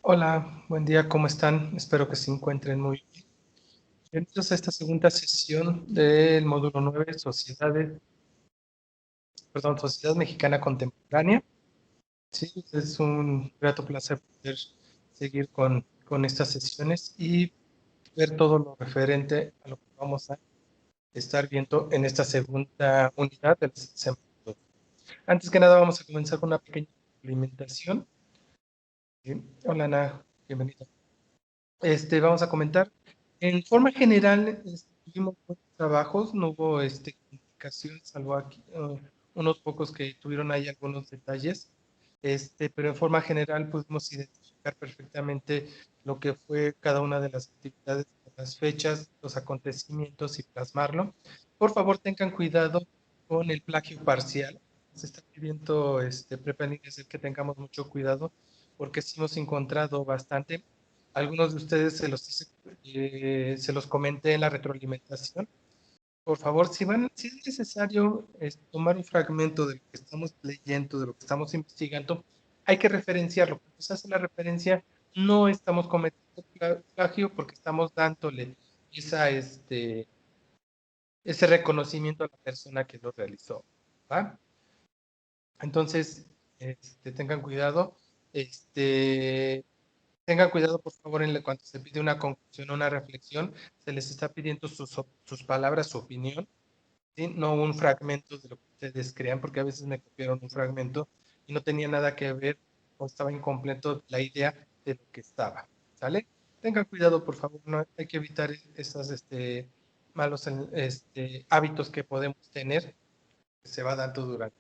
Hola, buen día, ¿cómo están? Espero que se encuentren muy bien. Bienvenidos a esta segunda sesión del módulo 9, Sociedad Mexicana Contemporánea. Sí, es un grato placer poder seguir con estas sesiones y ver todo lo referente a lo que vamos a estar viendo en esta segunda unidad del semestre 2. Antes que nada, vamos a comenzar con una pequeña alimentación. Sí. Hola, Ana, bienvenida. Vamos a comentar. En forma general, tuvimos buenos trabajos, no hubo complicaciones, salvo aquí unos pocos que tuvieron ahí algunos detalles, pero en forma general pudimos identificar perfectamente lo que fue cada una de las actividades, las fechas, los acontecimientos y plasmarlo. Por favor, tengan cuidado con el plagio parcial. Se está pidiendo, es que tengamos mucho cuidado, porque sí hemos encontrado bastante. Algunos de ustedes se los comenté en la retroalimentación. Por favor, si es necesario tomar un fragmento de lo que estamos leyendo, de lo que estamos investigando, hay que referenciarlo. Cuando se hace la referencia, no estamos cometiendo plagio porque estamos dándole ese reconocimiento a la persona que lo realizó. ¿Va? Entonces, tengan cuidado. Tengan cuidado, por favor, cuando se pide una conclusión o una reflexión, se les está pidiendo sus palabras, su opinión, ¿sí? No un fragmento de lo que ustedes crean, porque a veces me copiaron un fragmento y no tenía nada que ver o estaba incompleto la idea de lo que estaba. ¿Sale? Tengan cuidado, por favor, no hay que evitar esos malos hábitos que podemos tener, que se va dando durante.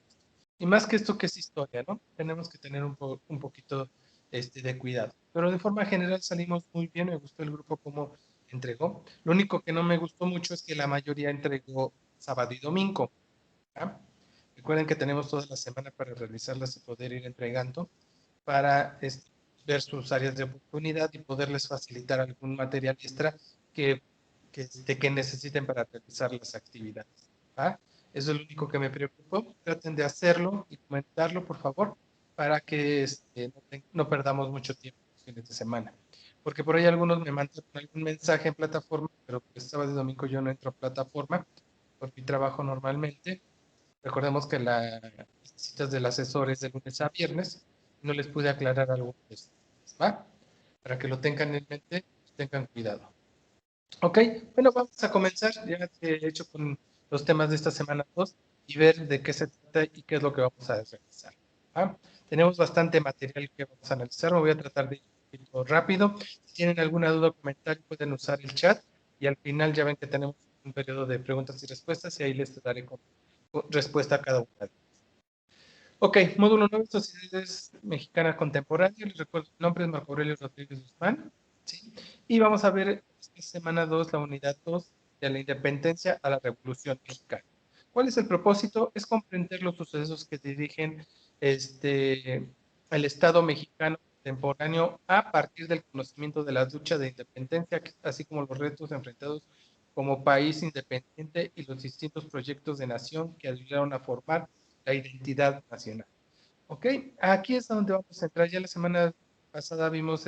Y más que esto que es historia, ¿no? Tenemos que tener un poquito de cuidado. Pero de forma general salimos muy bien, me gustó el grupo como entregó. Lo único que no me gustó mucho es que la mayoría entregó sábado y domingo. ¿Ya? Recuerden que tenemos toda la semana para realizarlas y poder ir entregando para ver sus áreas de oportunidad y poderles facilitar algún material extra que, que necesiten para realizar las actividades. ¿Va? Eso es lo único que me preocupó. Traten de hacerlo y comentarlo, por favor, para que no perdamos mucho tiempo los fines de semana. Porque por ahí algunos me mandan algún mensaje en plataforma, pero pues sábado y domingo yo no entro a plataforma por mi trabajo normalmente. Recordemos que las citas del asesor es de lunes a viernes. No les pude aclarar algo de esto. ¿Va? Para que lo tengan en mente y tengan cuidado. Ok, bueno, vamos a comenzar ya he hecho con los temas de esta semana 2 y ver de qué se trata y qué es lo que vamos a realizar. ¿Va? Tenemos bastante material que vamos a analizar. Me voy a tratar de ir rápido. Si tienen alguna duda o comentario, pueden usar el chat y al final ya ven que tenemos un periodo de preguntas y respuestas y ahí les daré respuesta a cada una de ellas. Ok, módulo 9, Sociedades Mexicanas Contemporáneas. Les recuerdo el nombre es Marco Aurelio Rodríguez Guzmán. ¿Sí? Y vamos a ver esta semana 2, la unidad 2, de la independencia a la Revolución Mexicana. ¿Cuál es el propósito? Es comprender los sucesos que dirigen el Estado mexicano contemporáneo a partir del conocimiento de la lucha de independencia, así como los retos enfrentados como país independiente y los distintos proyectos de nación que ayudaron a formar la identidad nacional. ¿Ok? Aquí es donde vamos a entrar. Ya la semana pasada vimos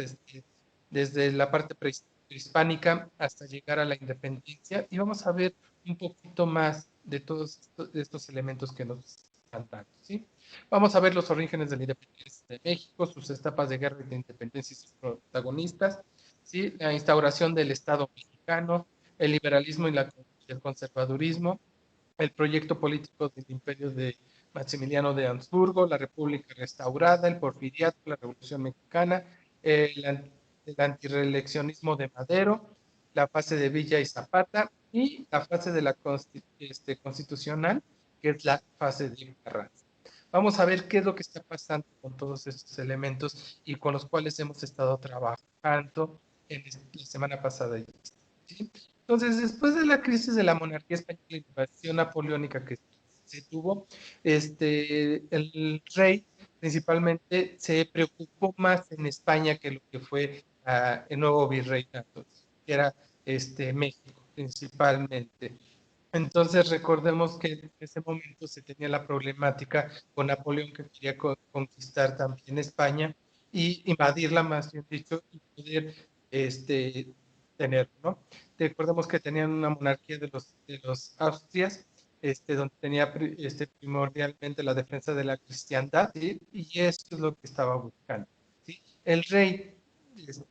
desde la parte prehispánica hasta llegar a la independencia y vamos a ver un poquito más de todos estos elementos que nos están dando. ¿Sí? Vamos a ver los orígenes de la independencia de México, sus etapas de guerra y de independencia y sus protagonistas, ¿sí? La instauración del Estado mexicano, el liberalismo y el conservadurismo, el proyecto político del imperio de Maximiliano de Habsburgo, la República restaurada, el porfiriato, la Revolución Mexicana, el antireeleccionismo de Madero, la fase de Villa y Zapata y la fase de la constitucional, que es la fase de Carranza. Vamos a ver qué es lo que está pasando con todos estos elementos y con los cuales hemos estado trabajando en la semana pasada. ¿Sí? Entonces, después de la crisis de la monarquía española y la invasión napoleónica que se tuvo, el rey principalmente se preocupó más en España que lo que fue el nuevo virreinato, que era México principalmente. Entonces recordemos que en ese momento se tenía la problemática con Napoleón que quería conquistar también España y invadirla, más bien dicho, y poder tener, ¿no? Recordemos que tenían una monarquía de los Austrias, donde tenía primordialmente la defensa de la cristiandad, ¿sí? Y eso es lo que estaba buscando, ¿sí? El rey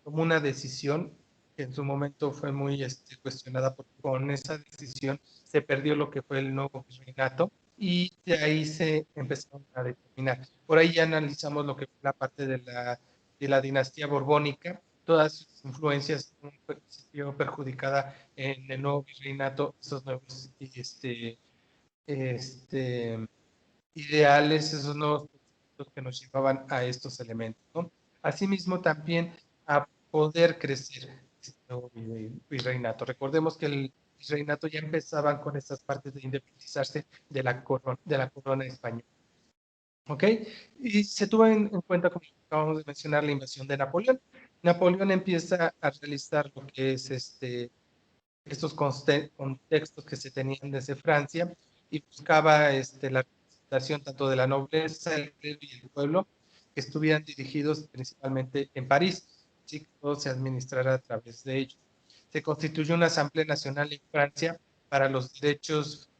tomó una decisión que en su momento fue muy cuestionada, porque con esa decisión se perdió lo que fue el nuevo virreinato, y de ahí se empezaron a determinar. Por ahí ya analizamos lo que fue la parte de la dinastía borbónica, todas sus influencias se vio perjudicada en el nuevo virreinato, esos nuevos ideales, esos nuevos conceptos que nos llevaban a estos elementos, ¿no? Asimismo, también a poder crecer este nuevo virreinato. Recordemos que el virreinato ya empezaban con estas partes de independizarse de la corona española. ¿Ok? Y se tuvo en cuenta, como acabamos de mencionar, la invasión de Napoleón. Napoleón empieza a realizar lo que es estos contextos que se tenían desde Francia, y buscaba la representación tanto de la nobleza, el clero y el pueblo, que estuvieran dirigidos principalmente en París, así que todo se administrara a través de ellos. Se constituyó una Asamblea Nacional en Francia para los derechos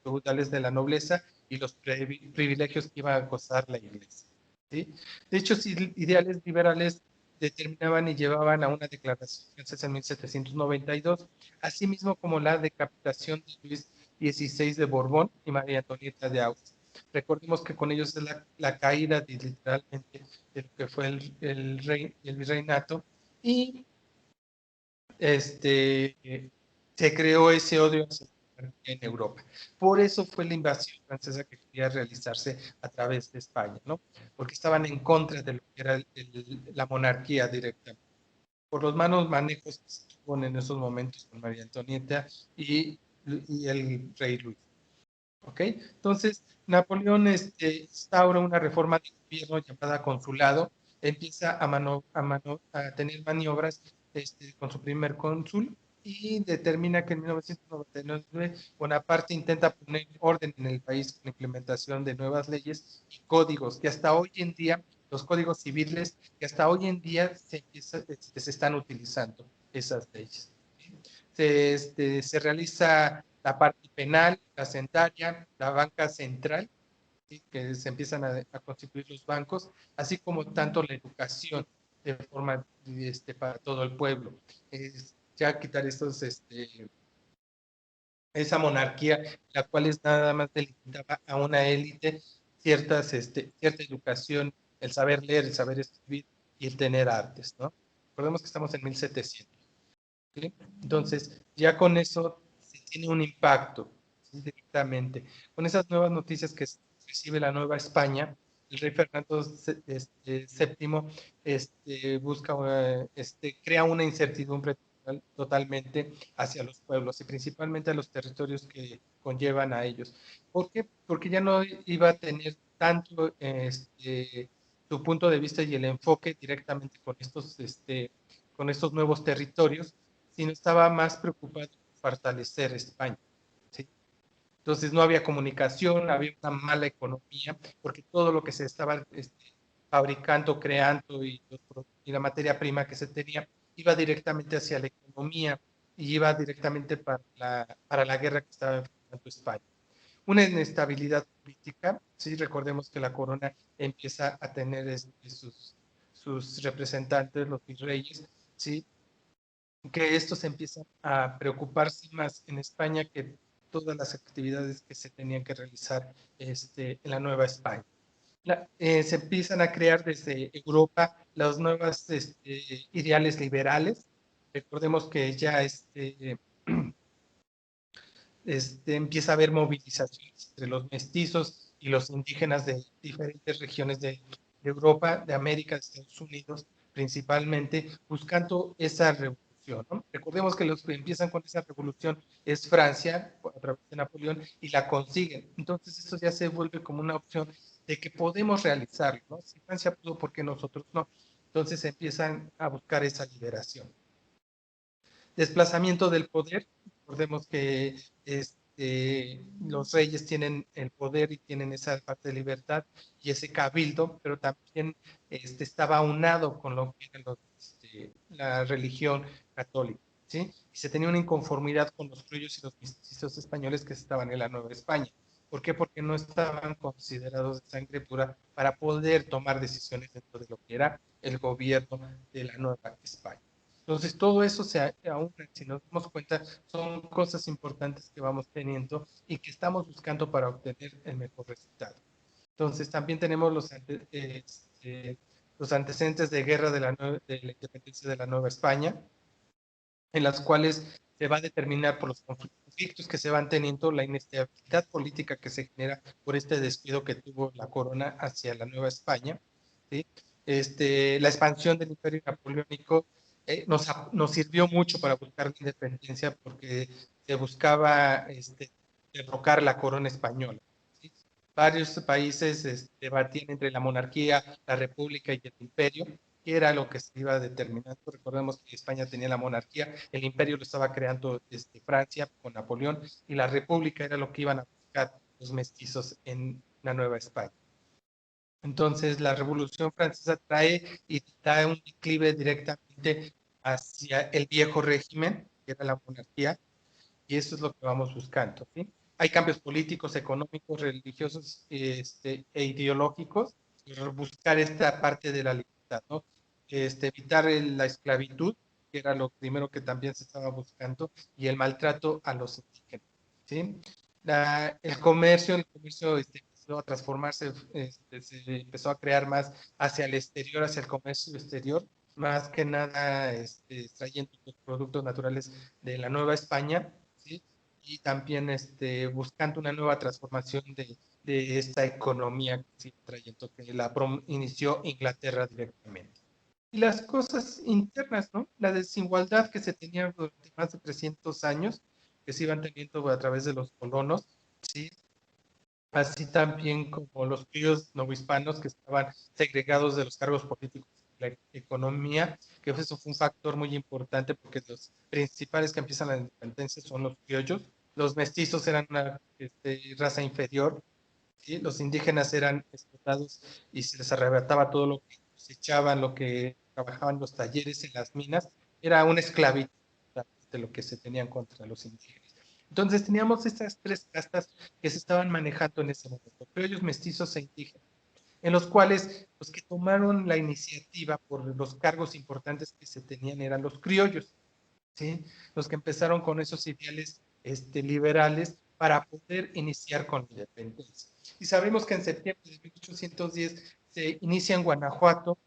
feudales de la nobleza y los privilegios que iba a gozar la Iglesia, ¿sí? De hecho, ideales liberales determinaban y llevaban a una declaración francesa en 1792, así mismo como la decapitación de Luis XVI de Borbón y María Antonieta de Austria. Recordemos que con ellos es la caída literalmente de lo que fue el virreinato, y se creó ese odio en Europa. Por eso fue la invasión francesa que quería realizarse a través de España, ¿no? Porque estaban en contra de lo que era la monarquía directa, por los malos manejos que se tuvo en esos momentos con María Antonieta y el rey Luis. ¿Ok? Entonces, Napoleón instaura una reforma de gobierno llamada consulado, empieza a tener maniobras con su primer cónsul, y determina que en 1999 Bonaparte intenta poner orden en el país con la implementación de nuevas leyes y códigos, que hasta hoy en día, los códigos civiles, que hasta hoy en día se están utilizando esas leyes. Se realiza la parte penal, la centralia, la banca central, ¿sí? Que se empiezan a constituir los bancos, así como tanto la educación de forma para todo el pueblo. Ya quitar esa monarquía, la cual es nada más delimitada a una élite, cierta educación, el saber leer, el saber escribir y el tener artes, ¿no? Recordemos que estamos en 1700. ¿Sí? Entonces, ya con eso se tiene un impacto, ¿sí? Directamente. Con esas nuevas noticias que recibe la Nueva España, el rey Fernando VII busca, crea una incertidumbre totalmente hacia los pueblos y principalmente a los territorios que conllevan a ellos. ¿Por qué? Porque ya no iba a tener tanto su punto de vista y el enfoque directamente con estos nuevos territorios, sino estaba más preocupado por fortalecer España, ¿sí? Entonces no había comunicación, había una mala economía, porque todo lo que se estaba fabricando, creando y la materia prima que se tenía iba directamente hacia la economía y iba directamente para la guerra que estaba enfrentando España. Una inestabilidad política, sí, recordemos que la corona empieza a tener sus representantes, los virreyes, sí, que estos empiezan a preocuparse más en España que todas las actividades que se tenían que realizar en la Nueva España. Se empiezan a crear desde Europa las nuevas ideales liberales. Recordemos que ya empieza a haber movilizaciones entre los mestizos y los indígenas de diferentes regiones de Europa, de América, de Estados Unidos, principalmente, buscando esa revolución, ¿no? Recordemos que los que empiezan con esa revolución es Francia, a través de Napoleón, y la consiguen. Entonces, eso ya se vuelve como una opción de que podemos realizarlo, ¿no? Si Francia pudo, ¿por qué nosotros no? Entonces empiezan a buscar esa liberación. Desplazamiento del poder. Recordemos que los reyes tienen el poder y tienen esa parte de libertad y ese cabildo, pero también estaba aunado con lo que era la religión católica, ¿sí? Y se tenía una inconformidad con los criollos y los mestizos españoles que estaban en la Nueva España. ¿Por qué? Porque no estaban considerados de sangre pura para poder tomar decisiones dentro de lo que era el gobierno de la Nueva España. Entonces, todo eso aún, si nos damos cuenta, son cosas importantes que vamos teniendo y que estamos buscando para obtener el mejor resultado. Entonces, también tenemos los antecedentes de guerra de la independencia de la Nueva España, en las cuales se va a determinar por los conflictos que se van teniendo, la inestabilidad política que se genera por este descuido que tuvo la corona hacia la Nueva España, ¿sí? La expansión del Imperio Napoleónico nos sirvió mucho para buscar la independencia porque se buscaba derrocar la corona española, ¿sí? Varios países debatían entre la monarquía, la república y el imperio, que era lo que se iba determinando. Recordemos que España tenía la monarquía, el imperio lo estaba creando Francia con Napoleón, y la república era lo que iban a buscar los mestizos en la Nueva España. Entonces, la Revolución Francesa trae y da un declive directamente hacia el viejo régimen, que era la monarquía, y eso es lo que vamos buscando, ¿sí? Hay cambios políticos, económicos, religiosos e ideológicos, buscar esta parte de la libertad, ¿no? Evitar la esclavitud, que era lo primero que también se estaba buscando, y el maltrato a los indígenas, ¿sí? El comercio empezó a transformarse, se empezó a crear más hacia el exterior, hacia el comercio exterior, más que nada trayendo los productos naturales de la Nueva España, ¿sí? Y también buscando una nueva transformación de esta economía que se trayendo, que inició Inglaterra directamente. Y las cosas internas, ¿no? La desigualdad que se tenía durante más de 300 años, que se iban teniendo a través de los colonos, ¿sí? Así también como los criollos novohispanos que estaban segregados de los cargos políticos de la economía, que eso fue un factor muy importante porque los principales que empiezan la independencia son los criollos. Los mestizos eran una raza inferior, ¿sí? Los indígenas eran explotados y se les arrebataba todo lo que cosechaban, lo que trabajaban en los talleres, en las minas. Era una esclavitud de lo que se tenían contra los indígenas. Entonces teníamos estas tres castas que se estaban manejando en ese momento, criollos, mestizos e indígenas, en los cuales los que tomaron la iniciativa por los cargos importantes que se tenían eran los criollos, ¿sí? Los que empezaron con esos ideales liberales para poder iniciar con la independencia. Y sabemos que en septiembre de 1810 se inicia en Guanajuato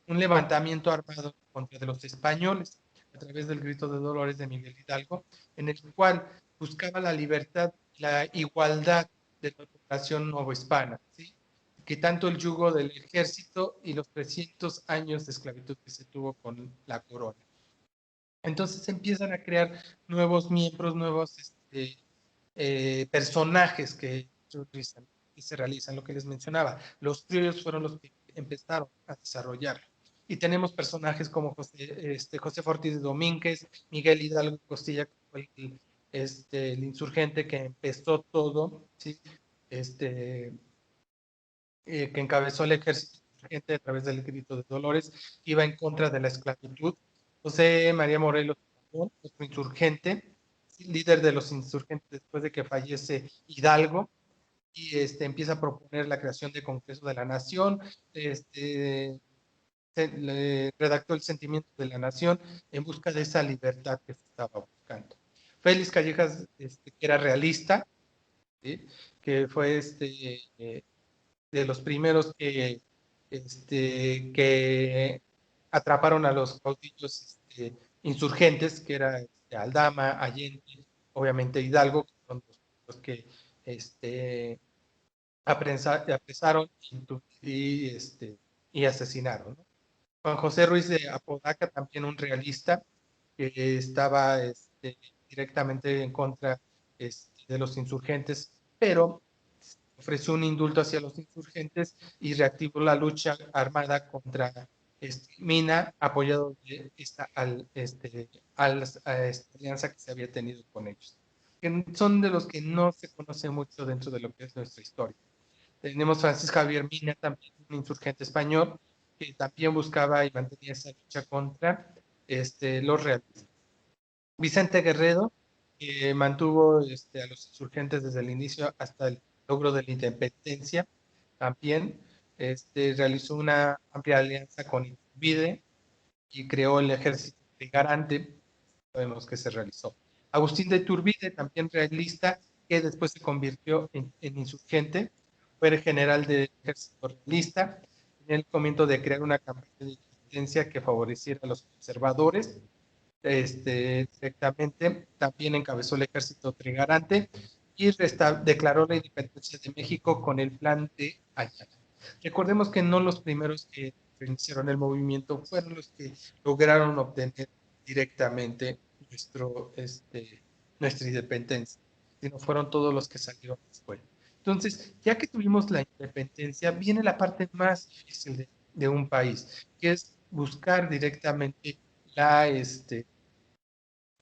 un levantamiento armado contra de los españoles a través del grito de Dolores de Miguel Hidalgo, en el cual buscaba la libertad, la igualdad de la población novohispana, ¿sí? Quitando el yugo del ejército y los 300 años de esclavitud que se tuvo con la corona. Entonces empiezan a crear nuevos miembros, nuevos personajes que se realizan, lo que les mencionaba. Los criollos fueron los que empezaron a desarrollar. Y tenemos personajes como José Ortiz de Domínguez, Miguel Hidalgo Costilla, que fue el insurgente que empezó todo, ¿sí? Que encabezó el ejército insurgente a través del grito de Dolores, iba en contra de la esclavitud. José María Morelos, otro insurgente, líder de los insurgentes después de que fallece Hidalgo, y empieza a proponer la creación de Congreso de la Nación, redactó el Sentimiento de la Nación en busca de esa libertad que se estaba buscando. Félix Callejas, que era realista, ¿sí? Que fue de los primeros que atraparon a los caudillos insurgentes, que era Aldama, Allende, obviamente Hidalgo, que son los que apresaron y asesinaron, ¿no? Juan José Ruiz de Apodaca, también un realista, que estaba directamente en contra de los insurgentes, pero ofreció un indulto hacia los insurgentes y reactivó la lucha armada contra Mina, apoyado de esta alianza que se había tenido con ellos. que son de los que no se conoce mucho dentro de lo que es nuestra historia. Tenemos Francisco Javier Mina, también un insurgente español, que también buscaba y mantenía esa lucha contra los realistas. Vicente Guerrero, que mantuvo a los insurgentes desde el inicio hasta el logro de la independencia, también realizó una amplia alianza con Iturbide y creó el ejército trigarante, sabemos que se realizó. Agustín de Iturbide, también realista, que después se convirtió en insurgente, fue el general del ejército realista, en el comienzo de crear una campaña de independencia que favoreciera a los conservadores. Directamente también encabezó el ejército trigarante y declaró la independencia de México con el plan de Ayala. Recordemos que no los primeros que iniciaron el movimiento fueron los que lograron obtener directamente nuestra independencia, sino fueron todos los que salieron después. Entonces, ya que tuvimos la independencia, viene la parte más difícil de un país, que es buscar directamente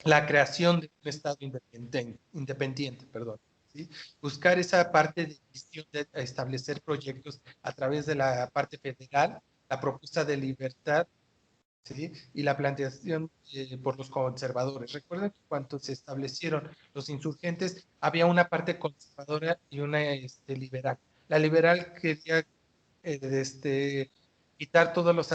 la creación de un Estado independiente, perdón. ¿Sí? Buscar esa parte de visión de establecer proyectos a través de la parte federal, la propuesta de libertad, ¿sí? Y la planteación por los conservadores. Recuerden que cuando se establecieron los insurgentes, había una parte conservadora y una liberal. La liberal quería quitar todas las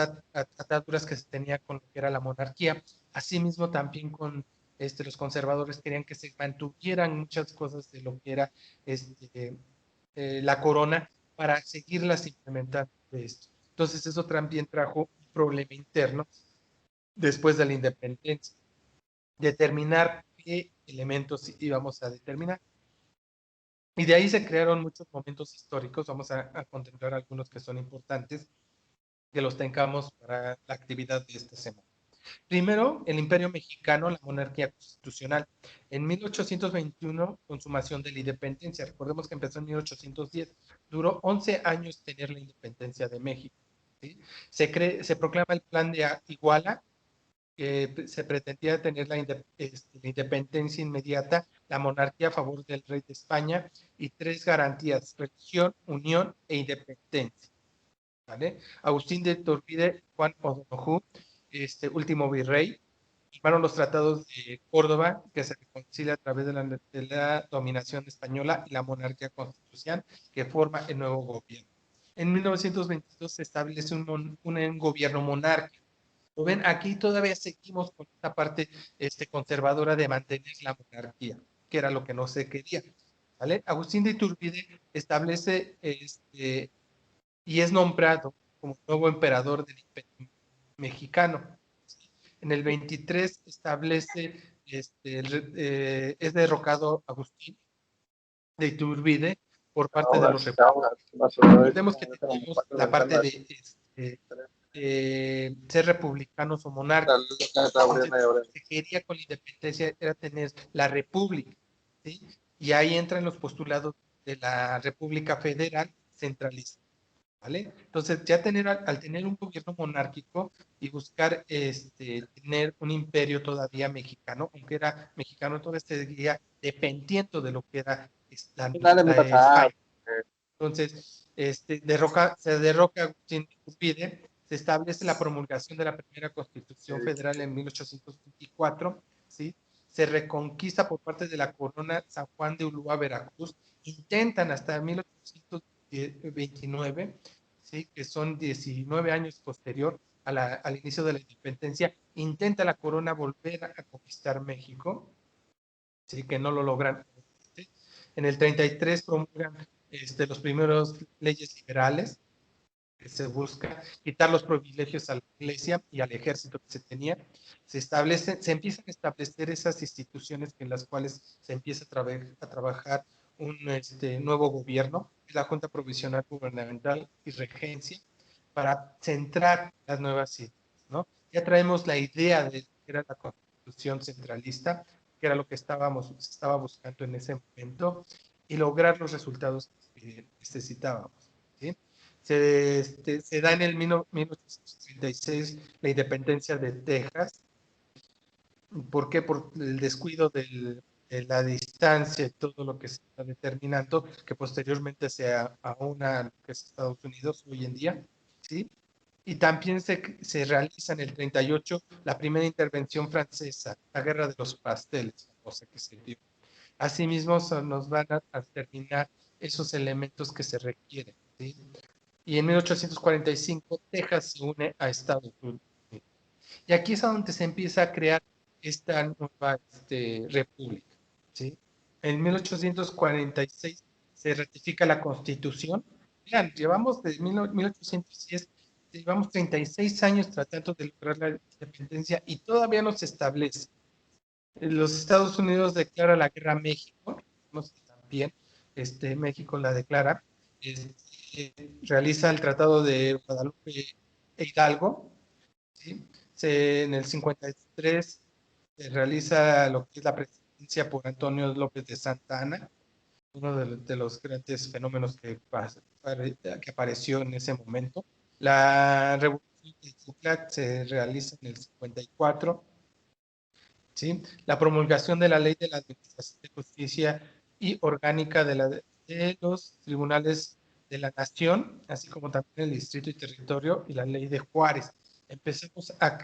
ataduras que se tenía con lo que era la monarquía. Asimismo, también con los conservadores querían que se mantuvieran muchas cosas de lo que era la corona para seguirlas implementando de esto. Entonces, eso también trajo un problema interno después de la independencia. Determinar qué elementos íbamos a determinar. Y de ahí se crearon muchos momentos históricos. Vamos a contemplar algunos que son importantes, que los tengamos para la actividad de esta semana. Primero, el Imperio Mexicano, la monarquía constitucional. En 1821, consumación de la independencia. Recordemos que empezó en 1810. Duró 11 años tener la independencia de México. ¿Sí? Se proclama el Plan de Iguala, que se pretendía tener la independencia inmediata, la monarquía a favor del rey de España y 3 garantías: religión, unión e independencia. ¿Vale? Agustín de Iturbide, Juan O'Donoghue, último virrey, firmaron los tratados de Córdoba, que se reconcilia a través de la dominación española y la monarquía constitucional que forma el nuevo gobierno. En 1922 se establece un gobierno monárquico. ¿Lo ven? Aquí todavía seguimos con esta parte conservadora de mantener la monarquía, que era lo que no se quería. ¿Vale? Agustín de Iturbide establece y es nombrado como nuevo emperador del Imperio Mexicano. En el 23 establece, es derrocado Agustín de Iturbide por parte de los republicanos. Recordemos que tenemos la parte de ser republicanos o monárquicos. Entonces, se quería con la independencia era tener la república, ¿sí? Y ahí entran los postulados de la República Federal centralista. ¿Vale? Entonces, ya al tener un gobierno monárquico y buscar tener un imperio todavía mexicano, aunque era mexicano, todavía seguía dependiendo de lo que era la España. Entonces, se derroca Agustín de Iturbide, se establece la promulgación de la primera Constitución Federal en 1824, ¿sí? Se reconquista por parte de la corona San Juan de Ulúa, Veracruz, intentan hasta 1829, ¿sí? Que son 19 años posterior al inicio de la independencia, intenta la corona volver a conquistar México, ¿sí? Que no lo logran. En el 33 promulgan los primeros leyes liberales, que se busca quitar los privilegios a la iglesia y al ejército que se tenía. Se empiezan a establecer esas instituciones en las cuales se empieza a trabajar un nuevo gobierno, la Junta Provisional Gubernamental y Regencia, para centrar las nuevas ideas, ¿no? Ya traemos la idea de que era la Constitución centralista, que era lo que se estaba buscando en ese momento, y lograr los resultados que necesitábamos, ¿sí? Se da en el 1836 la independencia de Texas. ¿Por qué? Por el descuido del la distancia y todo lo que se está determinando, que posteriormente se aúna a lo que es Estados Unidos hoy en día, ¿sí? Y también se realiza en el 38 la primera intervención francesa, la Guerra de los Pasteles, cosa que se dio. Asimismo, nos van a terminar esos elementos que se requieren, ¿sí? Y en 1845 Texas se une a Estados Unidos. Y aquí es a donde se empieza a crear esta nueva república, ¿sí? En 1846 se ratifica la Constitución. Vean, llevamos desde 1810, llevamos 36 años tratando de lograr la independencia y todavía no se establece. Los Estados Unidos declara la guerra a México, también México la declara, realiza el Tratado de Guadalupe e Hidalgo, ¿sí? En el 53 se realiza lo que es la presidencia por Antonio López de Santa Anna, uno de los grandes fenómenos que apareció en ese momento. La revolución de Tuxtla se realiza en el 54, ¿sí? La promulgación de la ley de la Administración de Justicia y orgánica de los tribunales de la Nación, así como también el Distrito y Territorio y la ley de Juárez. Empezamos a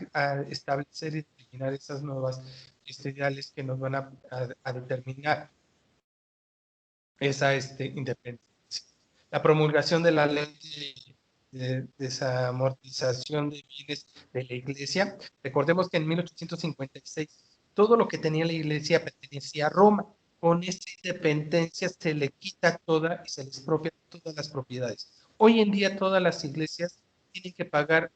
establecer y determinar esas nuevas ideales que nos van a determinar esa independencia. La promulgación de la ley de desamortización de bienes de la Iglesia. Recordemos que en 1856 todo lo que tenía la Iglesia pertenecía a Roma. Con esta independencia se le quita toda y se les expropia todas las propiedades. Hoy en día todas las iglesias tienen que pagar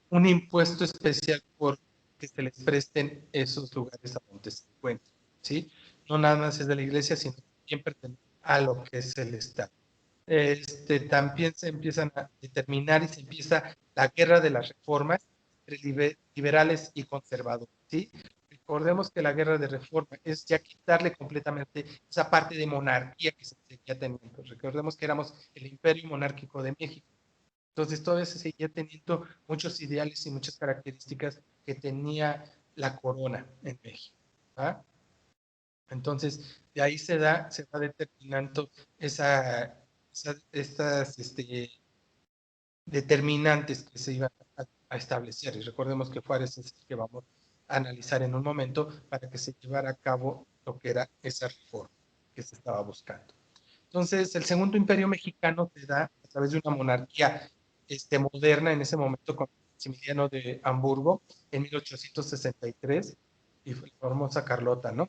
un impuesto especial por que se les presten esos lugares a donde se encuentran, ¿sí? No nada más es de la iglesia, sino también pertenece a lo que es el Estado. También se empiezan a determinar y se empieza la guerra de las reformas entre liberales y conservadores, ¿sí? Recordemos que la guerra de reforma es ya quitarle completamente esa parte de monarquía que se seguía teniendo. Recordemos que éramos el imperio monárquico de México. Entonces, todo eso seguía teniendo muchos ideales y muchas características que tenía la corona en México. ¿Ah? Entonces, de ahí se va determinando estas determinantes que se iban a establecer. Y recordemos que Juárez es el que vamos a analizar en un momento para que se llevara a cabo lo que era esa reforma que se estaba buscando. Entonces, el Segundo Imperio Mexicano se da a través de una monarquía moderna en ese momento con Maximiliano de Hamburgo en 1863 y fue la famosa Carlota, ¿no?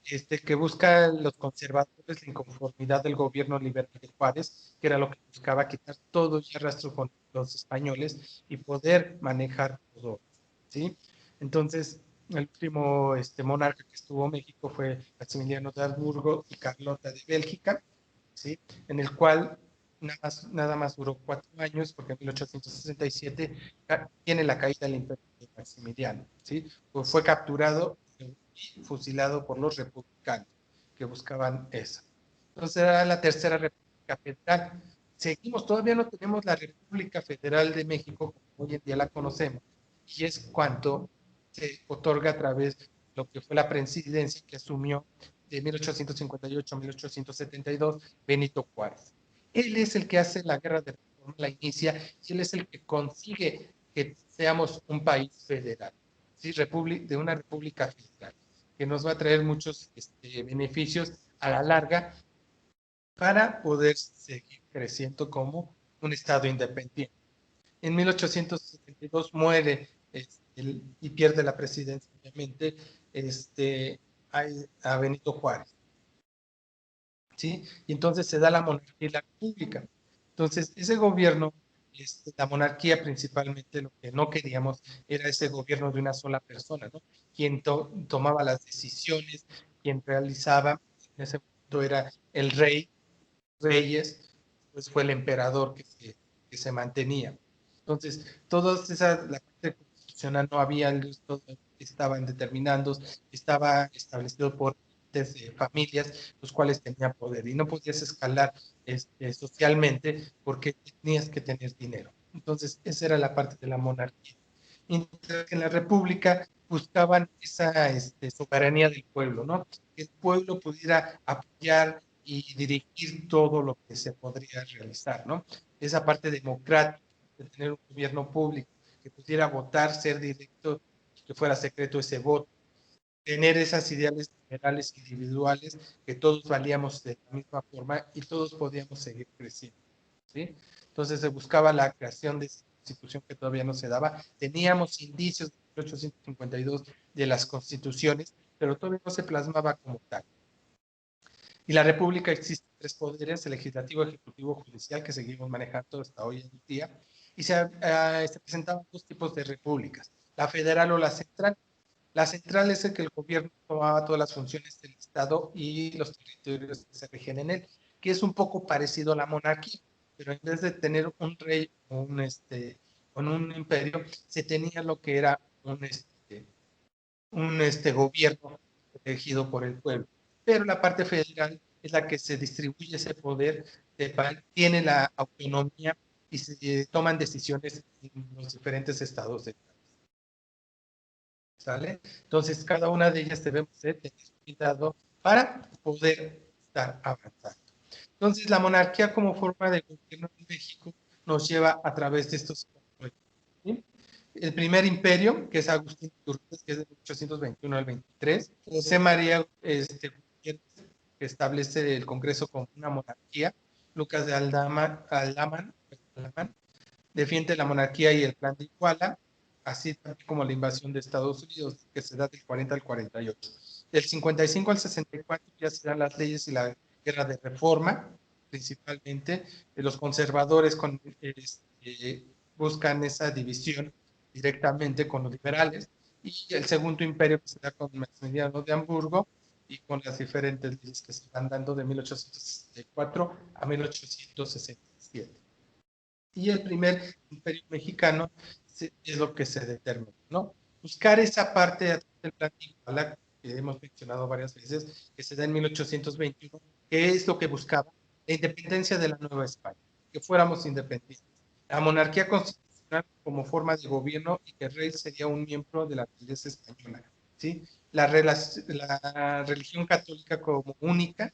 Que busca los conservadores la inconformidad del gobierno liberal de Juárez, que era lo que buscaba quitar todo el rastro con los españoles y poder manejar todo, ¿sí? Entonces, el último monarca que estuvo en México fue Maximiliano de Habsburgo y Carlota de Bélgica, ¿sí? En el cual nada más duró 4 años, porque en 1867 tiene la caída del imperio de Maximiliano, ¿sí? Pues fue capturado y fusilado por los republicanos que buscaban eso. Entonces era la Tercera República Federal. Seguimos, todavía no tenemos la República Federal de México como hoy en día la conocemos, y es cuando se otorga a través de lo que fue la presidencia que asumió de 1858 a 1872 Benito Juárez. Él es el que hace la guerra de reforma, la inicia, y él es el que consigue que seamos un país federal, ¿sí? De una república federal, que nos va a traer muchos beneficios a la larga para poder seguir creciendo como un Estado independiente. En 1872 muere y pierde la presidencia, obviamente, a Benito Juárez, ¿sí? Y entonces se da la monarquía y la república. Entonces, ese gobierno, la monarquía principalmente, lo que no queríamos era ese gobierno de una sola persona, ¿no? Quien tomaba las decisiones, quien realizaba, en ese momento era el rey, reyes, pues fue el emperador que se mantenía. Entonces, todas esas, la parte constitucional no había, todo estaban determinando, estaba establecido por familias, los cuales tenían poder y no podías escalar socialmente porque tenías que tener dinero. Entonces, esa era la parte de la monarquía. Mientras que en la república buscaban esa soberanía del pueblo, ¿no? Que el pueblo pudiera apoyar y dirigir todo lo que se podría realizar, ¿no? Esa parte democrática de tener un gobierno público que pudiera votar, ser directo, que fuera secreto ese voto, tener esas ideales generales individuales, que todos valíamos de la misma forma y todos podíamos seguir creciendo, ¿sí? Entonces se buscaba la creación de esa constitución que todavía no se daba. Teníamos indicios de 1852 de las constituciones, pero todavía no se plasmaba como tal. Y la República existe tres poderes, el legislativo, ejecutivo, judicial, que seguimos manejando hasta hoy en día, y se presentaban dos tipos de repúblicas, la federal o la central. La central es el que el gobierno tomaba todas las funciones del Estado y los territorios que se rigen en él, que es un poco parecido a la monarquía, pero en vez de tener un rey o con un imperio, se tenía lo que era un gobierno elegido por el pueblo. Pero la parte federal es la que se distribuye ese poder, tiene la autonomía y se toman decisiones en los diferentes estados del país. ¿Sale? Entonces, cada una de ellas debemos de tener cuidado para poder estar avanzando. Entonces, la monarquía como forma de gobierno en México nos lleva a través de estos conflictos, ¿sí? El primer imperio, que es Agustín Iturbide, que es de 1821 al 23, José María que establece el Congreso como una monarquía, Lucas de Aldamán defiende la monarquía y el plan de Iguala, así también como la invasión de Estados Unidos, que se da del 40 al 48. Del 55 al 64 ya se dan las leyes y la guerra de reforma, principalmente. Los conservadores buscan esa división directamente con los liberales, y el segundo imperio que se da con Maximiliano de Hamburgo y con las diferentes leyes que se van dando de 1864 a 1867. Y el primer imperio mexicano es lo que se determina, ¿no? Buscar esa parte del plan de Iguala, que hemos mencionado varias veces, que se da en 1821, que es lo que buscaba, la independencia de la Nueva España, que fuéramos independientes. La monarquía constitucional como forma de gobierno y que el rey sería un miembro de la Iglesia española, ¿sí? La religión católica como única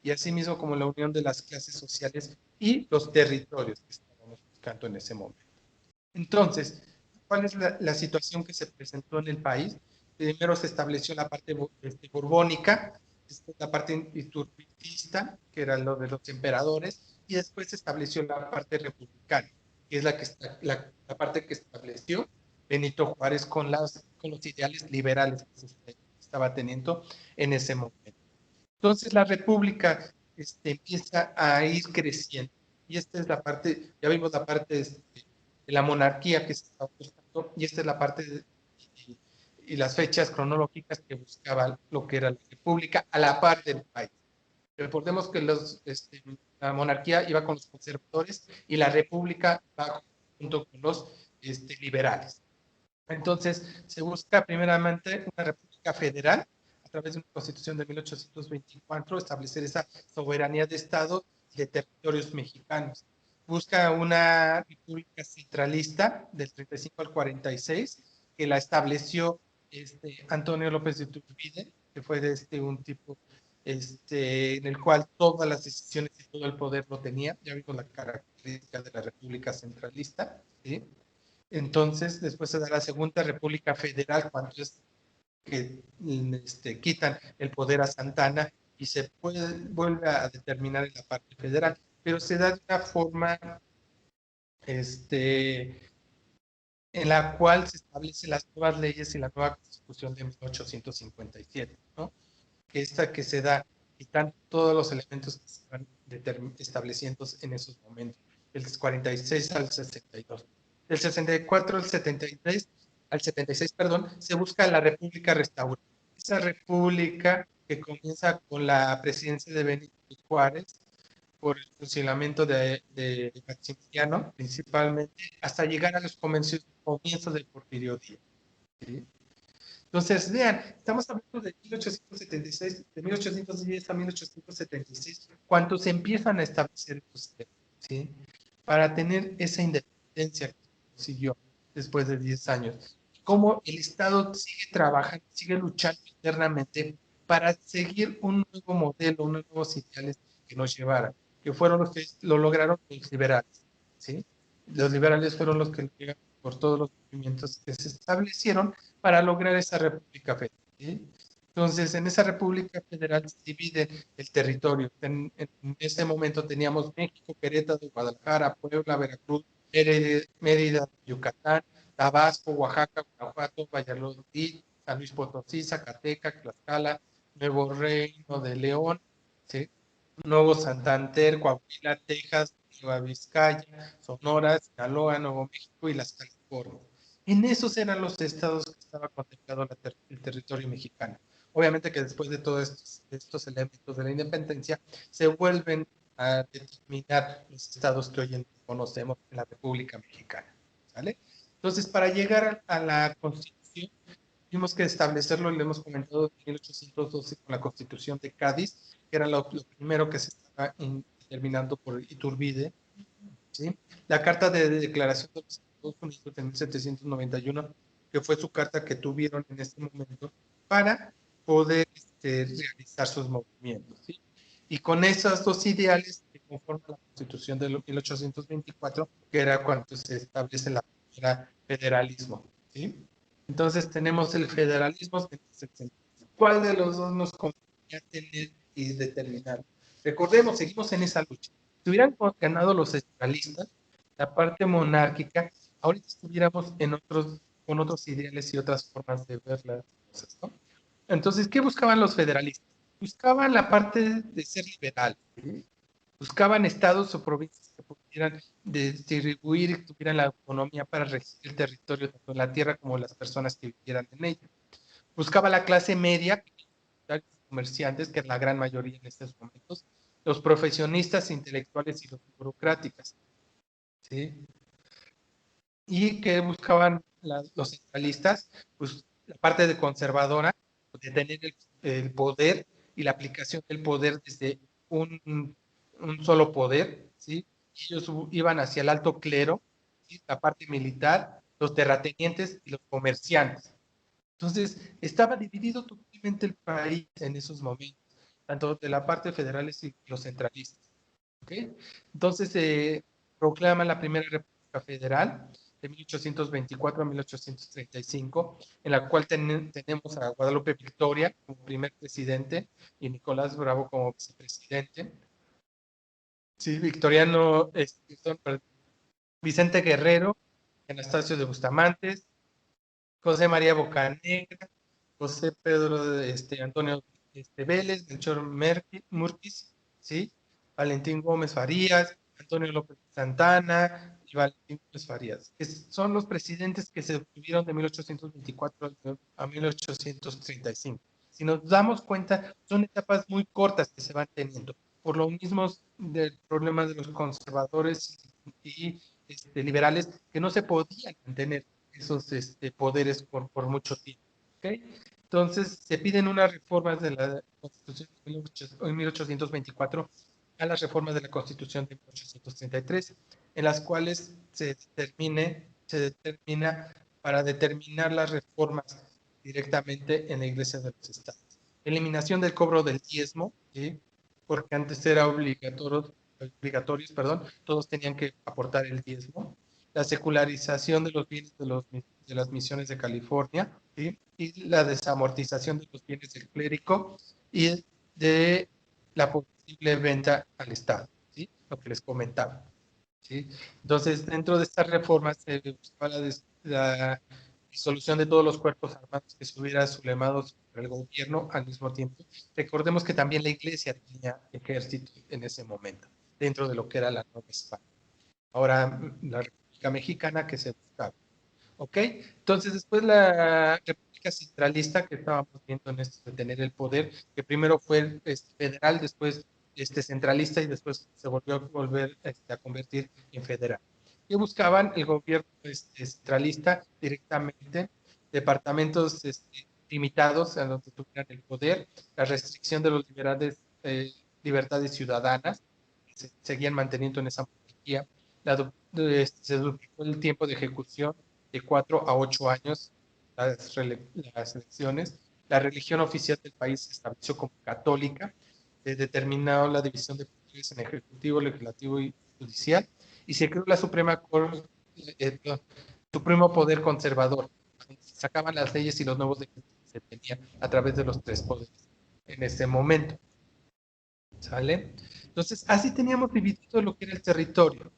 y asimismo como la unión de las clases sociales y los territorios que estábamos buscando en ese momento. Entonces, ¿cuál es la situación que se presentó en el país? Primero se estableció la parte borbónica, la parte iturbidista, que era lo de los emperadores, y después se estableció la parte republicana, que es la parte que estableció Benito Juárez con los ideales liberales que se estaba teniendo en ese momento. Entonces la república empieza a ir creciendo. Y esta es la parte, ya vimos la parte de la monarquía que se estaba buscando, y esta es la parte y las fechas cronológicas que buscaba lo que era la república a la par del país. Recordemos que la monarquía iba con los conservadores y la república va junto con los liberales. Entonces, se busca primeramente una república federal a través de una constitución de 1824, establecer esa soberanía de Estado y de territorios mexicanos. Busca una república centralista del 35 al 46, que la estableció Antonio López de Iturbide, que fue de un tipo en el cual todas las decisiones y todo el poder lo tenía. Ya vimos la característica de la república centralista, ¿sí? Entonces, después se da la Segunda República Federal, cuando es que quitan el poder a Santana y se vuelve a determinar en la parte federal, pero se da de una forma en la cual se establecen las nuevas leyes y la nueva Constitución de 1857, ¿no? Esta que se da, quitan todos los elementos que se van estableciendo en esos momentos, del 46 al 62. Del 64 al 73, al 76, perdón, se busca la República restaurada. Esa república que comienza con la presidencia de Benito Juárez, por el funcionamiento de Maximiliano, principalmente, hasta llegar a los comienzos del Porfirio Díaz, ¿sí? Entonces, vean, estamos hablando de 1876, de 1810 a 1876, cuando se empiezan a establecer los temas, ¿sí? Para tener esa independencia que consiguió después de 10 años. cómo el Estado sigue trabajando, sigue luchando internamente para seguir un nuevo modelo, unos nuevos ideales que nos llevaran, que fueron los que lo lograron los liberales, ¿sí? Los liberales fueron los que llegaron por todos los movimientos que se establecieron para lograr esa República Federal, ¿sí? Entonces, en esa República Federal se divide el territorio. En ese momento teníamos México, Querétaro, Guadalajara, Puebla, Veracruz, Mérida, Yucatán, Tabasco, Oaxaca, Guanajuato, Valladolid, San Luis Potosí, Zacatecas, Tlaxcala, Nuevo Reino de León, ¿sí? Nuevo Santander, Coahuila, Texas, Nueva Vizcaya, Sonora, Sinaloa, Nuevo México y las Californias. En esos eran los estados que estaba contemplado el territorio mexicano. Obviamente que después de todos estos elementos de la independencia se vuelven a determinar los estados que hoy en día conocemos en la República Mexicana, ¿vale? Entonces, para llegar a la Constitución, tuvimos que establecerlo, y lo hemos comentado en 1812 con la Constitución de Cádiz, que era lo primero que se estaba determinando por Iturbide, ¿sí? La Carta de Declaración de los Estados Unidos de 1791, que fue su carta que tuvieron en este momento para poder realizar sus movimientos, ¿sí? Y con esos dos ideales se conforma la Constitución de 1824, que era cuando se establece la primera federalismo, ¿sí? Entonces tenemos el federalismo. ¿Cuál de los dos nos convenía tener y determinar? Recordemos, seguimos en esa lucha. Si hubieran ganado los centralistas, la parte monárquica, ahorita estuviéramos con otros ideales y otras formas de ver las cosas, ¿no? Entonces, ¿qué buscaban los federalistas? Buscaban la parte de ser liberal, ¿sí? Buscaban estados o provincias que pudieran distribuir y tuvieran la autonomía para regir el territorio, tanto en la tierra como las personas que vivieran en ella. Buscaba la clase media, los comerciantes, que es la gran mayoría en estos momentos, los profesionistas intelectuales y los burocráticos, ¿sí? Y que buscaban los centralistas, pues la parte de conservadora, de tener el poder y la aplicación del poder desde un solo poder, ¿sí? Ellos iban hacia el alto clero, ¿sí? La parte militar, los terratenientes y los comerciantes. Entonces, estaba dividido totalmente el país en esos momentos, tanto de la parte federales y los centralistas. ¿Okay? Entonces se proclama la primera República Federal de 1824 a 1835, en la cual tenemos a Guadalupe Victoria como primer presidente y Nicolás Bravo como vicepresidente. Sí, Victoriano, Vicente Guerrero, Anastasio de Bustamante, José María Bocanegra, José Pedro Antonio Vélez, Melchor Murquis, ¿sí? Valentín Gómez Farías, Antonio López Santana y Valentín Gómez Farías, que son los presidentes que se obtuvieron de 1824 a 1835. Si nos damos cuenta, son etapas muy cortas que se van teniendo, por lo mismo del problema de los conservadores y liberales, que no se podían mantener esos poderes por mucho tiempo. ¿Okay? Entonces, se piden unas reformas de la Constitución de 1824 a las reformas de la Constitución de 1833, en las cuales se determina para determinar las reformas directamente en la Iglesia de los Estados. Eliminación del cobro del diezmo, ¿sí? Porque antes era obligatorios, todos tenían que aportar el diezmo. La secularización de los bienes de las misiones de California, ¿sí? Y la desamortización de los bienes del clérigo y de la posible venta al Estado, ¿sí? Lo que les comentaba, ¿sí? Entonces, dentro de estas reformas se buscaba la disolución de todos los cuerpos armados que estuvieran sublemados por el gobierno al mismo tiempo. Recordemos que también la iglesia tenía ejército en ese momento, dentro de lo que era la Nueva España. Ahora, la República Mexicana que se buscaba. ¿Ok? Entonces, después la República Centralista que estábamos viendo en esto de tener el poder, que primero fue federal, después centralista y después se volvió a volver a convertir en federal. Y buscaban el gobierno centralista directamente, departamentos limitados a donde tuvieran el poder, la restricción de los libertades ciudadanas, que se seguían manteniendo en esa monarquía, se duplicó el tiempo de ejecución de 4 a 8 años las elecciones. La religión oficial del país se estableció como católica, se determinó la división de poderes en ejecutivo, legislativo y judicial, y se creó la Suprema Corte, Supremo Poder Conservador, donde se sacaban las leyes y los nuevos decretos que se tenían a través de los tres poderes en ese momento. ¿Sale? Entonces, así teníamos dividido lo que era el territorio,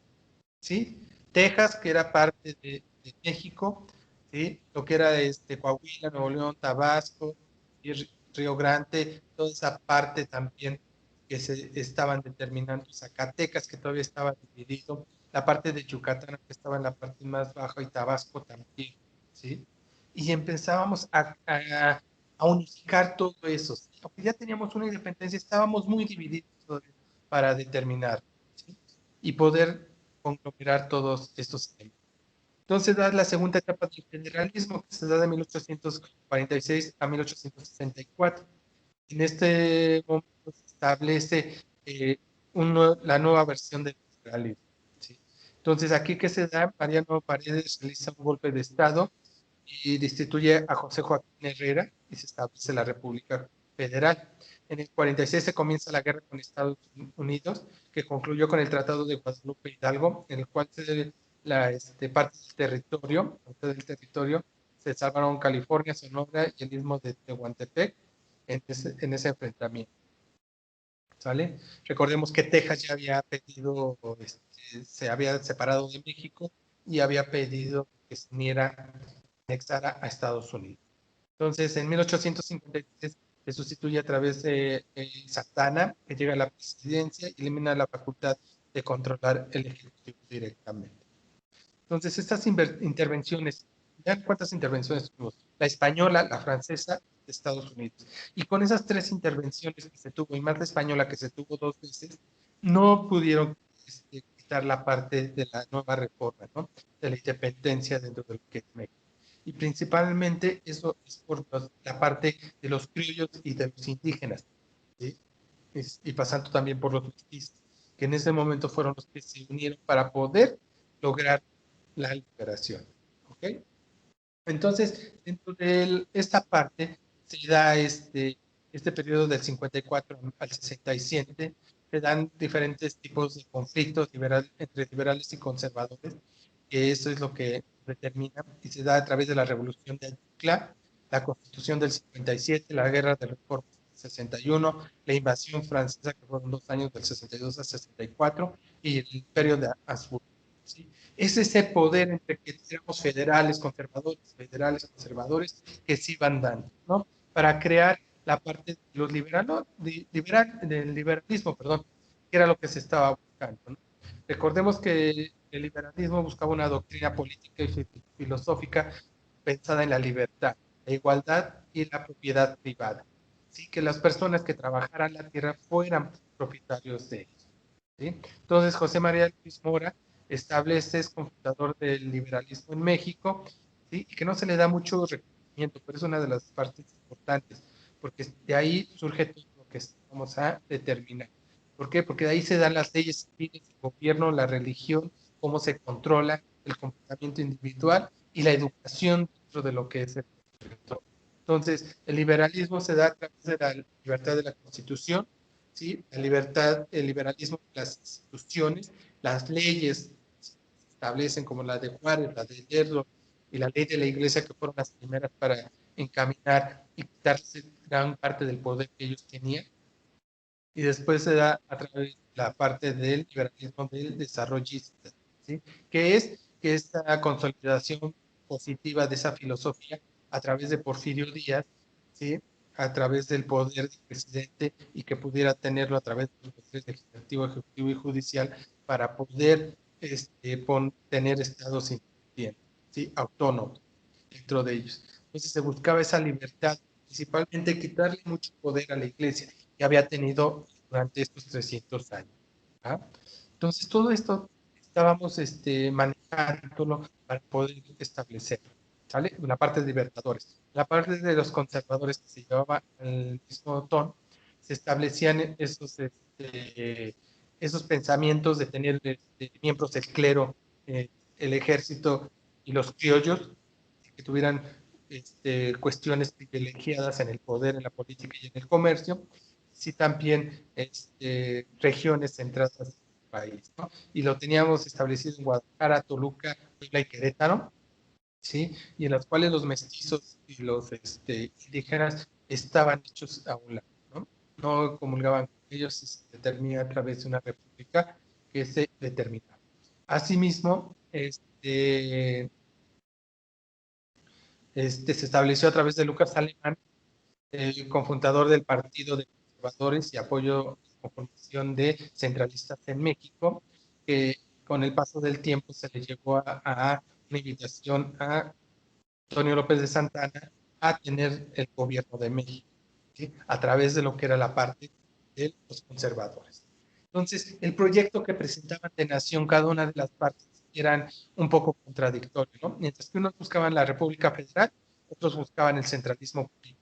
¿sí? Texas, que era parte de México, ¿sí? Lo que era Coahuila, Nuevo León, Tabasco, y Río Grande, toda esa parte también que se estaban determinando, Zacatecas, que todavía estaba dividido, la parte de Yucatán, que estaba en la parte más baja, y Tabasco también, ¿sí? Y empezábamos a unificar todo eso, ¿sí? Aunque ya teníamos una independencia, estábamos muy divididos para determinar, ¿sí? Y poder conglomerar todos estos temas. Entonces da la segunda etapa del federalismo, que se da de 1846 a 1864. En este momento se establece la nueva versión del federalismo, ¿sí? Entonces, aquí que se da, Mariano Paredes realiza un golpe de Estado y destituye a José Joaquín Herrera y se establece la República Federal. En el 46 se comienza la guerra con Estados Unidos, que concluyó con el Tratado de Guadalupe Hidalgo, en el cual parte del territorio se salvaron California, Sonora y el istmo de Tehuantepec en ese enfrentamiento. ¿Sale? Recordemos que Texas ya había pedido, se había separado de México y había pedido que se uniera, anexara a Estados Unidos. Entonces, en 1853 se sustituye a través de Santana, que llega a la presidencia y elimina la facultad de controlar el Ejecutivo directamente. Entonces, estas intervenciones, ¿ya cuántas intervenciones tuvimos? La española, la francesa, de Estados Unidos. Y con esas tres intervenciones que se tuvo, y más la española que se tuvo 2 veces, no pudieron quitar la parte de la nueva reforma, ¿no? De la independencia dentro del que es México. Y principalmente eso es por la parte de los criollos y de los indígenas, ¿sí? Y pasando también por los mestizos, que en ese momento fueron los que se unieron para poder lograr la liberación. ¿Ok? Entonces, dentro de esta parte se da este periodo del 54 al 67, se dan diferentes tipos de conflictos entre liberales y conservadores, que eso es lo que determina, y se da a través de la Revolución de Ayutla, la Constitución del 57, la Guerra de Reforma del 61, la invasión francesa, que fueron 2 años del 62 al 64, y el Imperio de Habsburgo. ¿Sí? Es ese poder entre que éramos federales, conservadores, que se iban dando, ¿no? Para crear la parte de los del liberalismo, perdón, que era lo que se estaba buscando, ¿no? Recordemos que el liberalismo buscaba una doctrina política y filosófica pensada en la libertad, la igualdad y la propiedad privada. Sí, que las personas que trabajaran la tierra fueran propietarios de ella. ¿Sí? Entonces, José María Luis Mora establece, es confundador del liberalismo en México, ¿sí? Y que no se le da mucho reconocimiento, pero es una de las partes importantes, porque de ahí surge todo lo que vamos a determinar. ¿Por qué? Porque de ahí se dan las leyes civiles, el gobierno, la religión, cómo se controla el comportamiento individual y la educación dentro de lo que es el territorio. Entonces, el liberalismo se da a través de la libertad de la Constitución, ¿sí? La libertad, el liberalismo de las instituciones, las leyes se establecen como la de Juárez, la de Lerdo y la ley de la Iglesia, que fueron las primeras para encaminar y quitarse gran parte del poder que ellos tenían. Y después se da a través de la parte del liberalismo del desarrollista, ¿sí? Que es que esta consolidación positiva de esa filosofía a través de Porfirio Díaz, ¿sí? A través del poder del presidente y que pudiera tenerlo a través de los poderes legislativo, ejecutivo y judicial para poder tener estados independientes, ¿sí? Autónomos dentro de ellos. Entonces se buscaba esa libertad, principalmente quitarle mucho poder a la iglesia que había tenido durante estos 300 años. ¿Ah? Entonces todo esto estábamos manejándolo para poder establecerlo. ¿Sale? La parte de libertadores. La parte de los conservadores que se llevaba al mismo tono, se establecían esos pensamientos de tener miembros del clero, el ejército y los criollos que tuvieran cuestiones privilegiadas en el poder, en la política y en el comercio, sí también regiones centradas en el país, ¿no? Y lo teníamos establecido en Guadalajara, Toluca, Puebla y Querétaro, ¿sí? Y en las cuales los mestizos y los indígenas estaban hechos a un lado, ¿no? No comulgaban con ellos, se determina a través de una república que se determinaba. Asimismo, se estableció a través de Lucas Alemán, el cofundador del Partido de Conservadores y apoyo a la formación de centralistas en México, que con el paso del tiempo se le llegó a una invitación a Antonio López de Santana a tener el gobierno de México, ¿sí? A través de lo que era la parte de los conservadores. Entonces, el proyecto que presentaban de nación cada una de las partes eran un poco contradictorios, ¿no? Mientras que unos buscaban la República Federal, otros buscaban el centralismo político.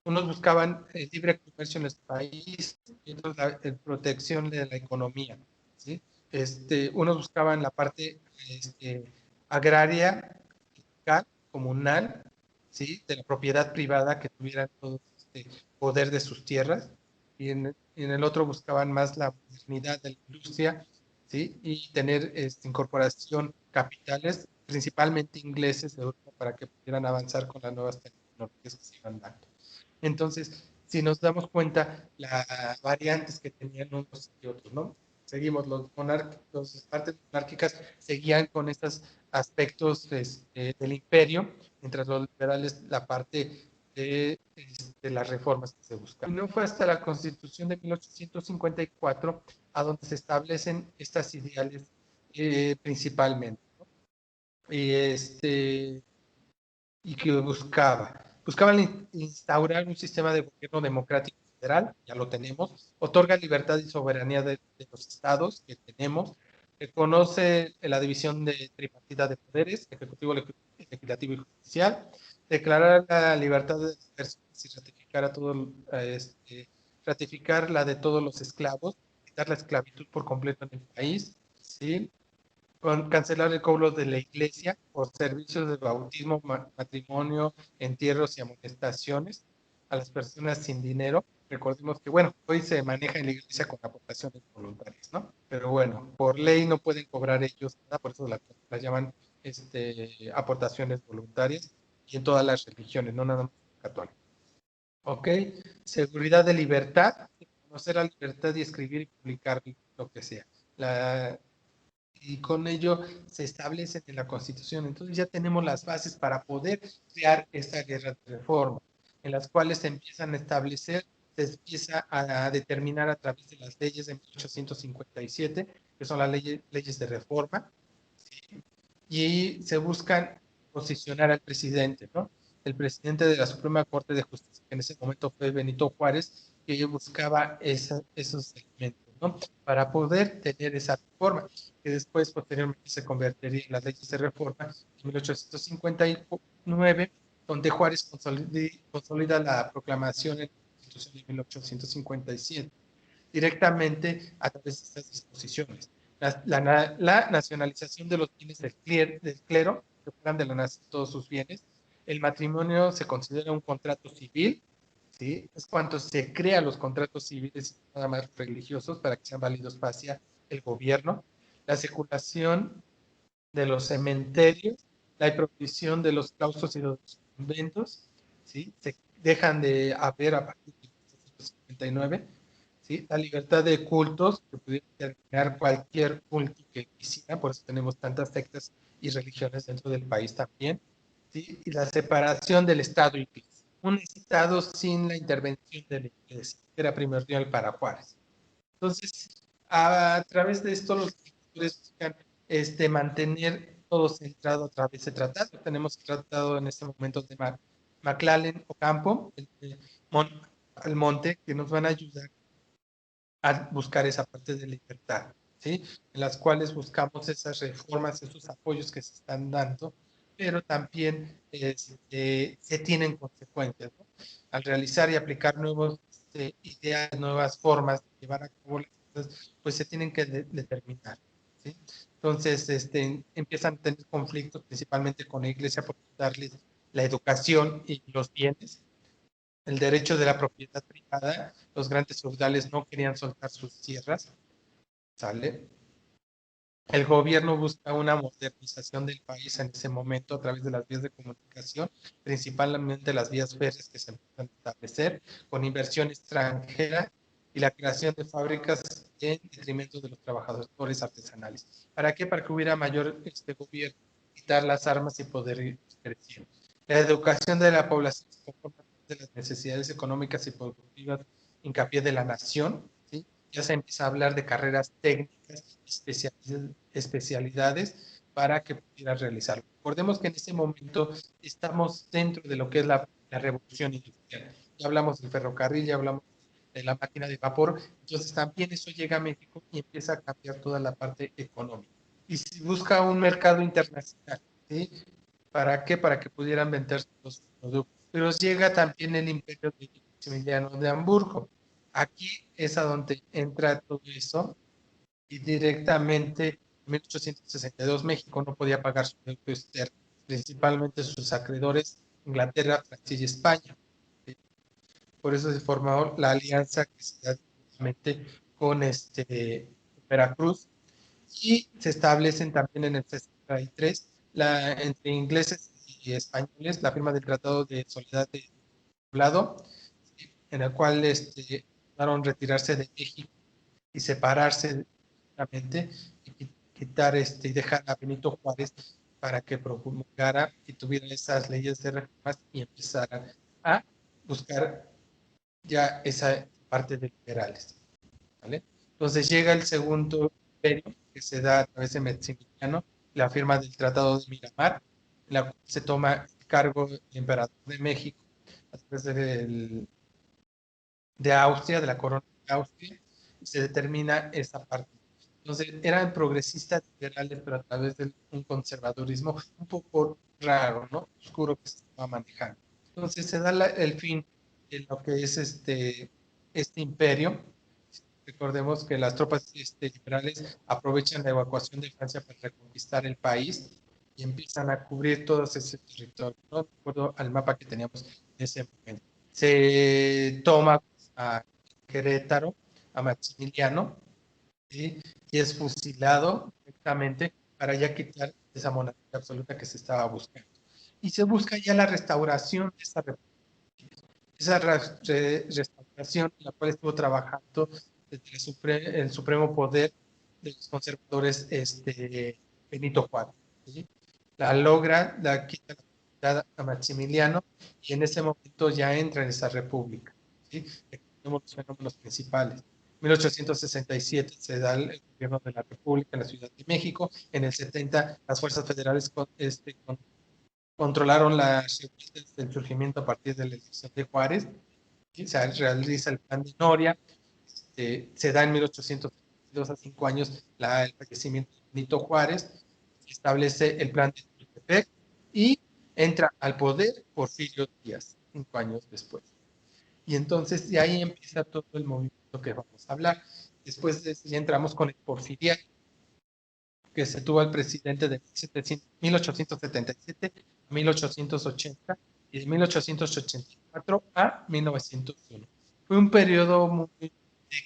Unos buscaban el libre comercio en el país y otros la protección de la economía, ¿sí? Unos buscaban la parte agraria, comunal, ¿sí? De la propiedad privada, que tuvieran todo poder de sus tierras, y en el otro buscaban más la modernidad de la industria, ¿sí? Y tener incorporación capitales, principalmente ingleses de Europa, para que pudieran avanzar con las nuevas tecnologías que se iban dando. Entonces, si nos damos cuenta, las variantes que tenían unos y otros, ¿no? Seguimos, los partes monárquicas seguían con estos aspectos del imperio, mientras los liberales la parte de las reformas que se buscan. Y no fue hasta la Constitución de 1854 a donde se establecen estas ideales principalmente, ¿no? Y, y que buscaban instaurar un sistema de gobierno democrático federal, ya lo tenemos, otorga libertad y soberanía de los estados, que tenemos, reconoce la división de tripartita de poderes, ejecutivo, legislativo y judicial, declarar la libertad de las personas y ratificar la de todos los esclavos, quitar la esclavitud por completo en el país, ¿sí? Cancelar el cobro de la iglesia por servicios de bautismo, matrimonio, entierros y amonestaciones a las personas sin dinero. Recordemos que, bueno, hoy se maneja en la iglesia con aportaciones voluntarias, ¿no? Pero bueno, por ley no pueden cobrar ellos nada, por eso la llaman aportaciones voluntarias, y en todas las religiones, no nada más católicas. ¿Ok? Seguridad de libertad, conocer la libertad de escribir y publicar lo que sea. Y con ello se establecen en la Constitución. Entonces ya tenemos las bases para poder crear esta guerra de reforma, en las cuales se empiezan a establecer, se empieza a determinar a través de las leyes de 1857, que son las leyes de reforma, ¿sí? Y se buscan posicionar al presidente, ¿no? El presidente de la Suprema Corte de Justicia, que en ese momento fue Benito Juárez, que buscaba esos elementos, ¿no? Para poder tener esa reforma, que después, posteriormente, se convertiría en las leyes de reforma en 1859, donde Juárez consolida la proclamación en la Constitución de 1857, directamente a través de estas disposiciones. La nacionalización de los bienes del clero, que fueran de la nación todos sus bienes. El matrimonio se considera un contrato civil, ¿sí? Es cuando se crean los contratos civiles, nada más religiosos, para que sean válidos hacia el gobierno. La seculación de los cementerios, la prohibición de los claustros y los conventos, ¿sí? Se dejan de haber a partir de 1959, ¿sí? La libertad de cultos, que pudiera terminar cualquier culto que quisiera, por eso tenemos tantas sectas y religiones dentro del país también, ¿sí? Y la separación del Estado y Iglesia. Un Estado sin la intervención de la Iglesia, que era primordial para Juárez. Entonces, a través de esto, los escritores buscan mantener todo centrado a través de tratados. Tenemos el tratado en este momento de McClellan Ocampo, Mon Almonte, que nos van a ayudar a buscar esa parte de libertad, ¿sí? En las cuales buscamos esas reformas, esos apoyos que se están dando, pero también se tienen consecuencias, ¿no? Al realizar y aplicar nuevas ideas, nuevas formas de llevar a cabo las cosas, pues se tienen que determinar, ¿sí? Entonces, empiezan a tener conflictos principalmente con la iglesia por darles la educación y los bienes, el derecho de la propiedad privada. Los grandes feudales no querían soltar sus tierras, ¿sale? El gobierno busca una modernización del país en ese momento a través de las vías de comunicación, principalmente las vías férreas que se empiezan a establecer, con inversión extranjera y la creación de fábricas en detrimento de los trabajadores artesanales. ¿Para qué? Para que hubiera mayor gobierno, quitar las armas y poder ir creciendo. La educación de la población se conforma de las necesidades económicas y productivas, hincapié de la nación, ¿sí? Ya se empieza a hablar de carreras técnicas, especialidades para que pudiera realizarlo. Recordemos que en este momento estamos dentro de lo que es la revolución industrial. Ya hablamos del ferrocarril, ya hablamos de la máquina de vapor, entonces también eso llega a México y empieza a cambiar toda la parte económica. Y si busca un mercado internacional, ¿sí? ¿Para qué? Para que pudieran vender los productos. Pero llega también el imperio de Maximiliano de Hamburgo. Aquí es a donde entra todo eso y directamente en 1862 México no podía pagar su deuda externo, principalmente sus acreedores Inglaterra, Francia y España. ¿Sí? Por eso se formó la alianza que se da directamente con Veracruz y se establecen también en el 63 entre ingleses y españoles la firma del Tratado de Soledad de Poblado, ¿sí? En el cual intentaron retirarse de México y separarse y quitar y dejar a Benito Juárez para que promulgara y tuviera esas leyes de reformas y empezara a buscar ya esa parte de liberales, ¿vale? Entonces llega el segundo imperio que se da a través de Maximiliano, la firma del Tratado de Miramar, en la cual se toma el cargo del emperador de México a través de Austria, de la corona de Austria, y se determina esa parte. Entonces, eran progresistas liberales, pero a través de un conservadurismo un poco raro, ¿no? Oscuro que se estaba manejando. Entonces, se da el fin de lo que es este imperio. Recordemos que las tropas liberales aprovechan la evacuación de Francia para reconquistar el país y empiezan a cubrir todo ese territorio, ¿no? De acuerdo al mapa que teníamos en ese momento. Se toma a Querétaro, a Maximiliano, ¿sí? Y es fusilado directamente para ya quitar esa monarquía absoluta que se estaba buscando. Y se busca ya la restauración de esta república. Esa restauración en la cual estuvo trabajando desde el supremo poder de los conservadores Benito Juárez. ¿Sí? La logra, la quita a Maximiliano y en ese momento ya entra en esa república. ¿Sí? Tenemos los fenómenos principales. En 1867 se da el gobierno de la República en la Ciudad de México. En el 70 las fuerzas federales controlaron las revueltas del surgimiento a partir de la elección de Juárez. Se realiza el plan de Noria. Se da en 1872, a 5 años, el fallecimiento de Benito Juárez. Se establece el plan de Tultepec y entra al poder Porfirio Díaz, 5 años después. Y entonces de ahí empieza todo el movimiento que vamos a hablar. Después de eso ya entramos con el porfiriato, que se tuvo al presidente de 1877 a 1880 y de 1884 a 1901. Fue un periodo muy de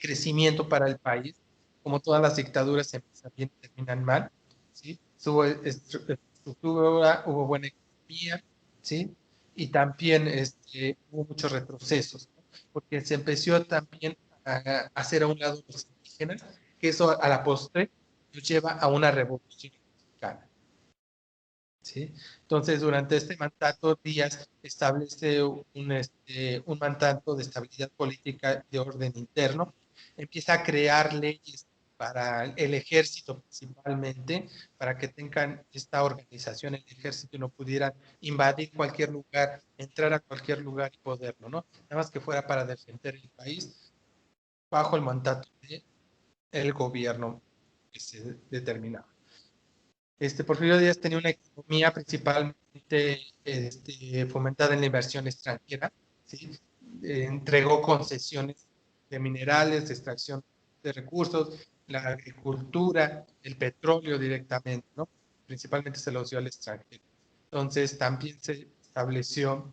crecimiento para el país. Como todas las dictaduras empiezan bien y terminan mal, ¿sí? Hubo estructura, hubo buena economía, ¿sí? Y también hubo muchos retrocesos, ¿no? Porque se empezó también a hacer a un lado los indígenas, que eso a la postre nos lleva a una revolución mexicana. ¿Sí? Entonces, durante este mandato, Díaz establece un mandato de estabilidad política de orden interno, empieza a crear leyes para el ejército principalmente, para que tengan esta organización, el ejército no pudiera invadir cualquier lugar, entrar a cualquier lugar y poderlo, ¿no? Nada más que fuera para defender el país bajo el mandato del gobierno que se determinaba. Porfirio Díaz tenía una economía principalmente fomentada en la inversión extranjera, ¿sí? Entregó concesiones de minerales, de extracción de recursos, la agricultura, el petróleo directamente, ¿no? Principalmente se los dio al extranjero. Entonces también se estableció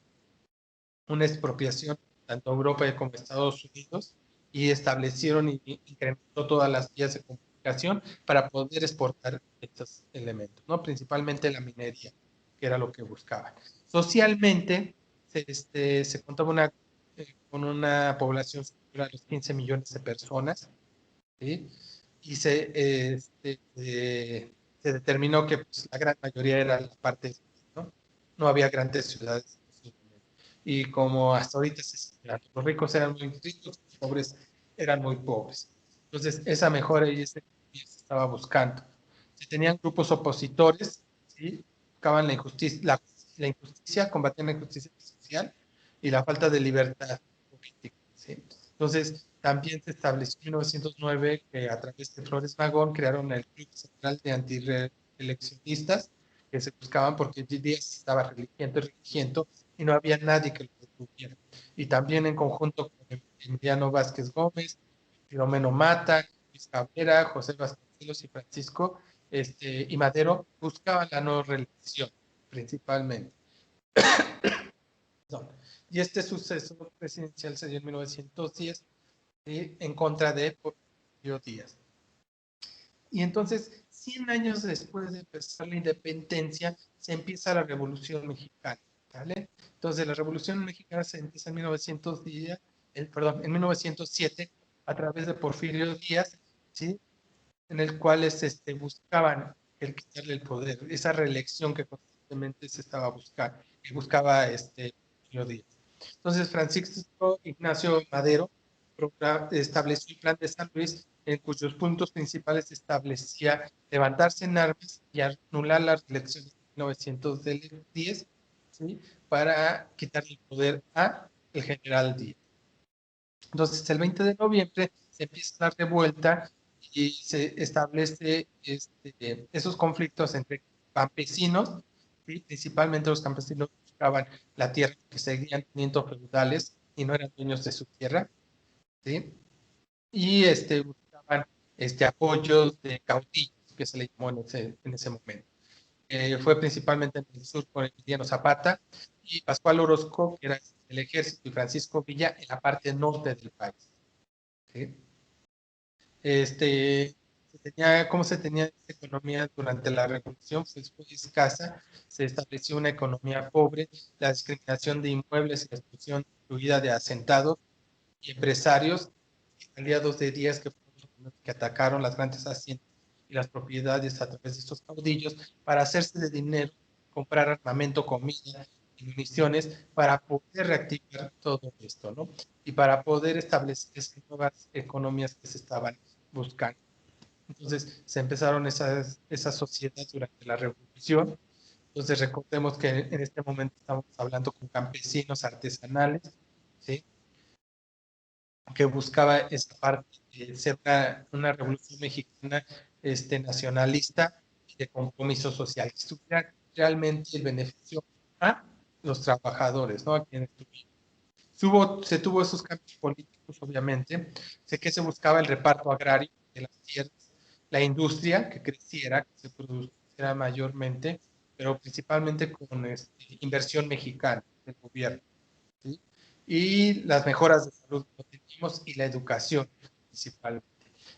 una expropiación tanto Europa como Estados Unidos y establecieron y incrementó todas las vías de comunicación para poder exportar estos elementos, ¿no? Principalmente la minería, que era lo que buscaban. Socialmente se contaba con una población superior a los 15 millones de personas, ¿sí? Y se determinó que pues, la gran mayoría era la parte, ¿no? No había grandes ciudades. Y como hasta ahorita los ricos eran muy ricos, los pobres eran muy pobres. Entonces, esa mejora y ese cambio se estaba buscando. Se tenían grupos opositores, ¿sí? Buscaban la injusticia, combatían la injusticia social y la falta de libertad política, ¿sí? Entonces, también se estableció en 1909 que a través de Flores Magón crearon el Club Central de Antireeleccionistas que se buscaban porque Díaz estaba religiendo y no había nadie que lo detuviera. Y también en conjunto con Emiliano Vázquez Gómez, Filomeno Mata, Luis Cabrera, José Vasconcelos y Francisco y Madero buscaban la no reelección principalmente. No. Y este suceso presidencial se dio en 1910 en contra de Porfirio Díaz. Y entonces, 100 años después de empezar la independencia, se empieza la Revolución Mexicana. ¿Vale? Entonces, la Revolución Mexicana se empieza en 1907 a través de Porfirio Díaz, ¿sí? En el cual buscaban el quitarle el poder, esa reelección que constantemente se estaba buscando, que buscaba Porfirio Díaz. Entonces, Francisco Ignacio Madero estableció el Plan de San Luis, en cuyos puntos principales establecía levantarse en armas y anular las elecciones de 1910, ¿sí? Para quitarle el poder a el general Díaz. Entonces, el 20 de noviembre se empieza la revuelta y se establece esos conflictos entre campesinos, ¿sí? Principalmente los campesinos buscaban la tierra que seguían teniendo feudales y no eran dueños de su tierra, ¿sí? Y buscaban apoyos de caudillos, que se le llamó en ese momento. Fue principalmente en el sur con Emiliano Zapata y Pascual Orozco, que era el ejército, y Francisco Villa en la parte norte del país. ¿Sí? ¿Cómo se tenía esta economía durante la revolución? Pues fue escasa, se estableció una economía pobre, la discriminación de inmuebles y la expulsión incluida de asentados y empresarios, aliados de Díaz que atacaron las grandes haciendas y las propiedades a través de estos caudillos para hacerse de dinero, comprar armamento, comida y municiones para poder reactivar todo esto, ¿no? Y para poder establecer esas nuevas economías que se estaban buscando. Entonces se empezaron esas sociedades durante la revolución. Entonces recordemos que en este momento estamos hablando con campesinos artesanales, ¿sí? Que buscaba esta parte de ser una revolución mexicana nacionalista y de compromiso social, que estuviera realmente el beneficio a los trabajadores, ¿no? A quienes se tuvo esos cambios políticos, obviamente. Sé que se buscaba el reparto agrario de las tierras, la industria que creciera, que se produciera mayormente, pero principalmente con inversión mexicana del gobierno, ¿sí? Y las mejoras de salud que teníamos y la educación principalmente.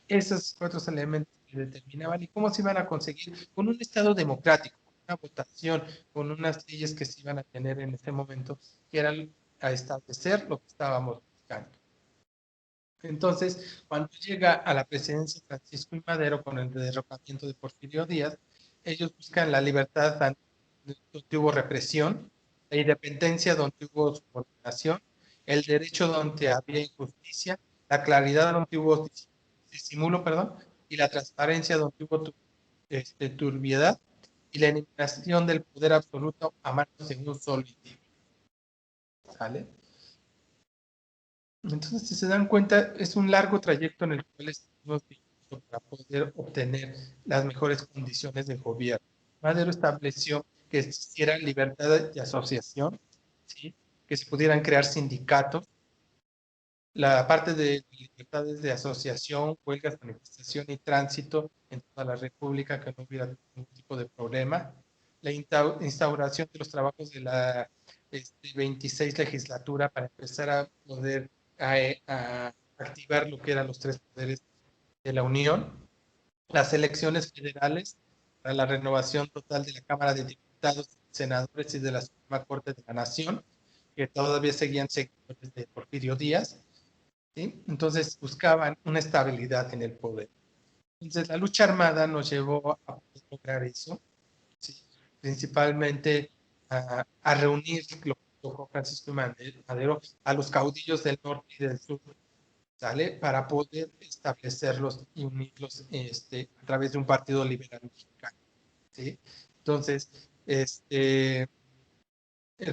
Esos cuatro elementos que determinaban y cómo se iban a conseguir con un Estado democrático, con una votación, con unas leyes que se iban a tener en este momento, que eran a establecer lo que estábamos buscando. Entonces, cuando llega a la presidencia Francisco I. Madero con el derrocamiento de Porfirio Díaz, ellos buscan la libertad donde hubo represión, la independencia donde hubo subordinación, el derecho donde había injusticia, la claridad donde hubo disimulo, perdón, y la transparencia donde hubo turbiedad, y la eliminación del poder absoluto a manos de un solo individuo. ¿Sale? Entonces, si se dan cuenta, es un largo trayecto en el cual estamos viviendo para poder obtener las mejores condiciones de gobierno. Madero estableció que existiera libertad de asociación, ¿sí? Que se pudieran crear sindicatos, la parte de libertades de asociación, huelgas, manifestación y tránsito en toda la República, que no hubiera ningún tipo de problema, la instauración de los trabajos de la 26 legislatura para empezar a poder a activar lo que eran los tres poderes de la Unión, las elecciones federales para la renovación total de la Cámara de Diputados, Senadores y de la Suprema Corte de la Nación, que todavía seguían seguidores de Porfirio Díaz, ¿sí? Entonces buscaban una estabilidad en el poder. Entonces la lucha armada nos llevó a poder lograr eso, ¿sí? Principalmente a reunir lo que tocó Francisco y Madero a los caudillos del norte y del sur, ¿sale? Para poder establecerlos y unirlos a través de un partido liberal mexicano, ¿sí? Entonces, el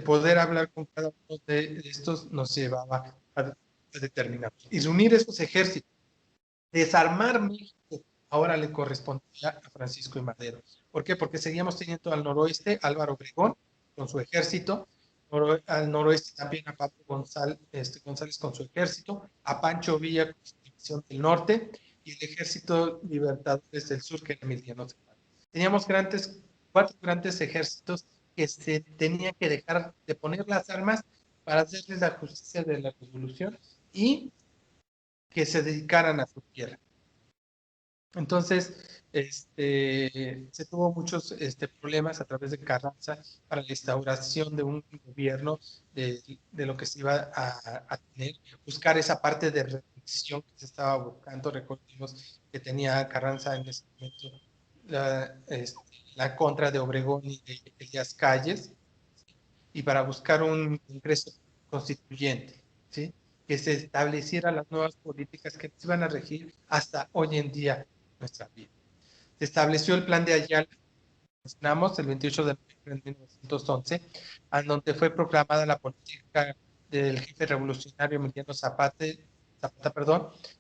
poder hablar con cada uno de estos nos llevaba a determinar. Y reunir esos ejércitos, desarmar México, ahora le correspondía a Francisco y Madero. ¿Por qué? Porque seguíamos teniendo al noroeste Álvaro Obregón con su ejército, al noroeste también a Pablo González con su ejército, a Pancho Villa con su división del norte y el ejército libertadores del sur que era Emiliano Zapata. Teníamos cuatro grandes ejércitos que se tenían que dejar de poner las armas para hacerles la justicia de la revolución y que se dedicaran a su tierra. Entonces, se tuvo muchos problemas a través de Carranza para la instauración de un gobierno de lo que se iba a tener, buscar esa parte de rendición que se estaba buscando. Recordemos que tenía Carranza en ese momento la contra de Obregón y de Elías Calles, y para buscar un Congreso constituyente, ¿sí? Que se establecieran las nuevas políticas que nos iban a regir hasta hoy en día nuestra vida. Se estableció el Plan de Ayala, mencionamos, el 28 de noviembre de 1911, en donde fue proclamada la política del jefe revolucionario Emiliano Zapata,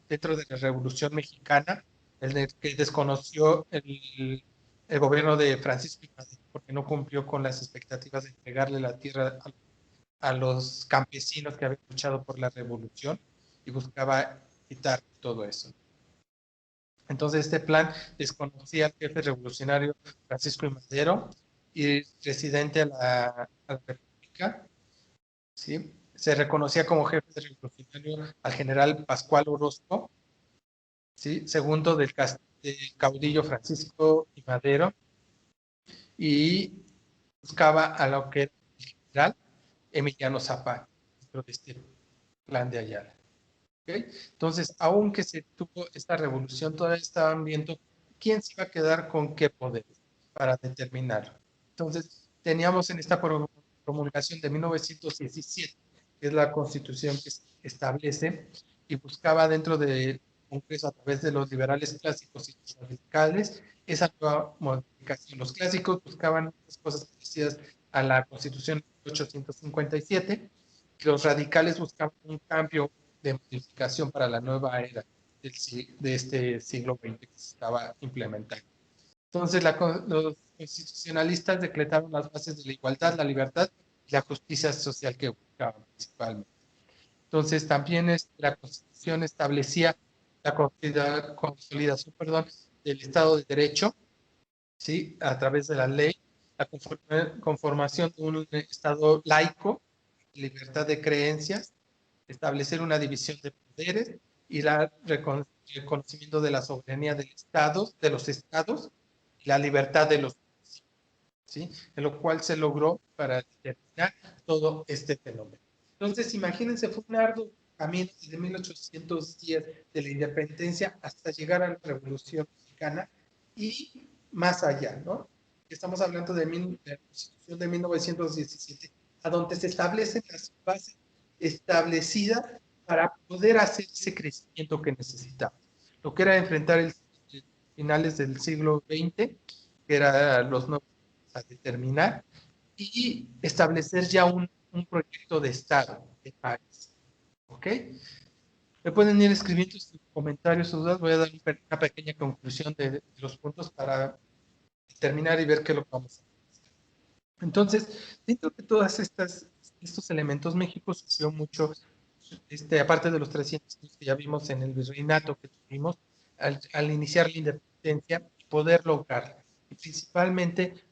dentro de la Revolución Mexicana, el que desconoció el gobierno de Francisco I. Madero porque no cumplió con las expectativas de entregarle la tierra a los campesinos que habían luchado por la revolución y buscaba quitar todo eso. Entonces este plan desconocía al jefe revolucionario Francisco I. Madero y presidente a la República, ¿sí? Se reconocía como jefe revolucionario al general Pascual Orozco, ¿sí? Segundo del caudillo Francisco I. Madero, y buscaba a lo que era el general Emiliano Zapata dentro de este plan de Ayala. ¿Okay? Entonces, aunque se tuvo esta revolución, todavía estaban viendo quién se iba a quedar con qué poder para determinarlo. Entonces, teníamos en esta promulgación de 1917, que es la constitución que se establece y buscaba dentro del Congreso a través de los liberales clásicos y los radicales esa nueva modificación. Los clásicos buscaban cosas parecidas a la constitución de 1857, y los radicales buscaban un cambio de modificación para la nueva era de este siglo XX que se estaba implementando. Entonces, los constitucionalistas decretaron las bases de la igualdad, la libertad y la justicia social que buscaban principalmente. Entonces, también la Constitución establecía la consolidación del Estado de Derecho, ¿sí? A través de la ley, la conformación de un Estado laico, libertad de creencias, establecer una división de poderes y el reconocimiento de la soberanía del Estado, de los estados, y la libertad de los municipios, ¿sí? En lo cual se logró para determinar todo este fenómeno. Entonces, imagínense, fue un arduo camino desde 1810 de la independencia hasta llegar a la Revolución Mexicana y más allá, ¿no? Estamos hablando de la Constitución de 1917, a donde se establecen las bases establecidas para poder hacer ese crecimiento que necesitamos. Lo que era enfrentar finales del siglo XX, que eran los nuevos a determinar, y establecer ya un proyecto de Estado, de país. ¿Ok? Me pueden ir escribiendo sus comentarios, sus dudas. Voy a dar una pequeña conclusión de los puntos para terminar y ver qué es lo que vamos a hacer. Entonces, dentro de todas estos elementos, México sufrió mucho, aparte de los 300 años que ya vimos en el virreinato que tuvimos, al iniciar la independencia, poder lograrla. Y principalmente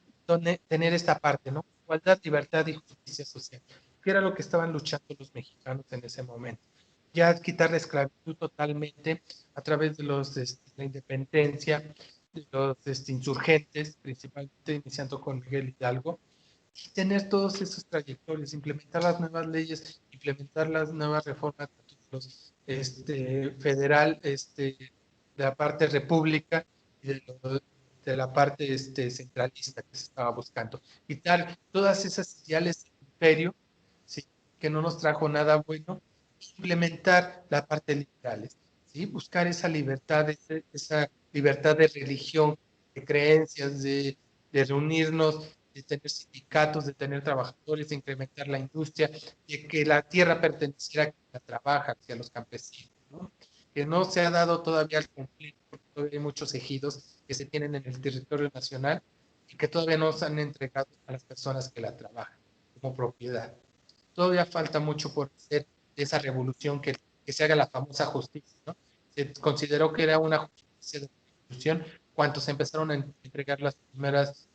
tener esta parte, ¿no? igualdad, libertad y justicia social, que era lo que estaban luchando los mexicanos en ese momento. Ya quitar la esclavitud totalmente a través de la independencia, de los insurgentes, principalmente iniciando con Miguel Hidalgo, y tener todos esos trayectorias, implementar las nuevas leyes, implementar las nuevas reformas federal, de la parte república y de la parte centralista que se estaba buscando. Quitar todas esas señales del imperio, ¿sí?, que no nos trajo nada bueno, implementar la parte liberal, ¿sí?, buscar esa libertad, esa libertad de religión, de creencias, de reunirnos, de tener sindicatos, de tener trabajadores, de incrementar la industria, de que la tierra perteneciera a quien la trabaja, a los campesinos, ¿no? Que no se ha dado todavía el conflicto, porque todavía hay muchos ejidos que se tienen en el territorio nacional y que todavía no se han entregado a las personas que la trabajan como propiedad. Todavía falta mucho por hacer de esa revolución, que se haga la famosa justicia, ¿no? Se consideró que era una justicia de revolución cuando se empezaron a entregar las primeras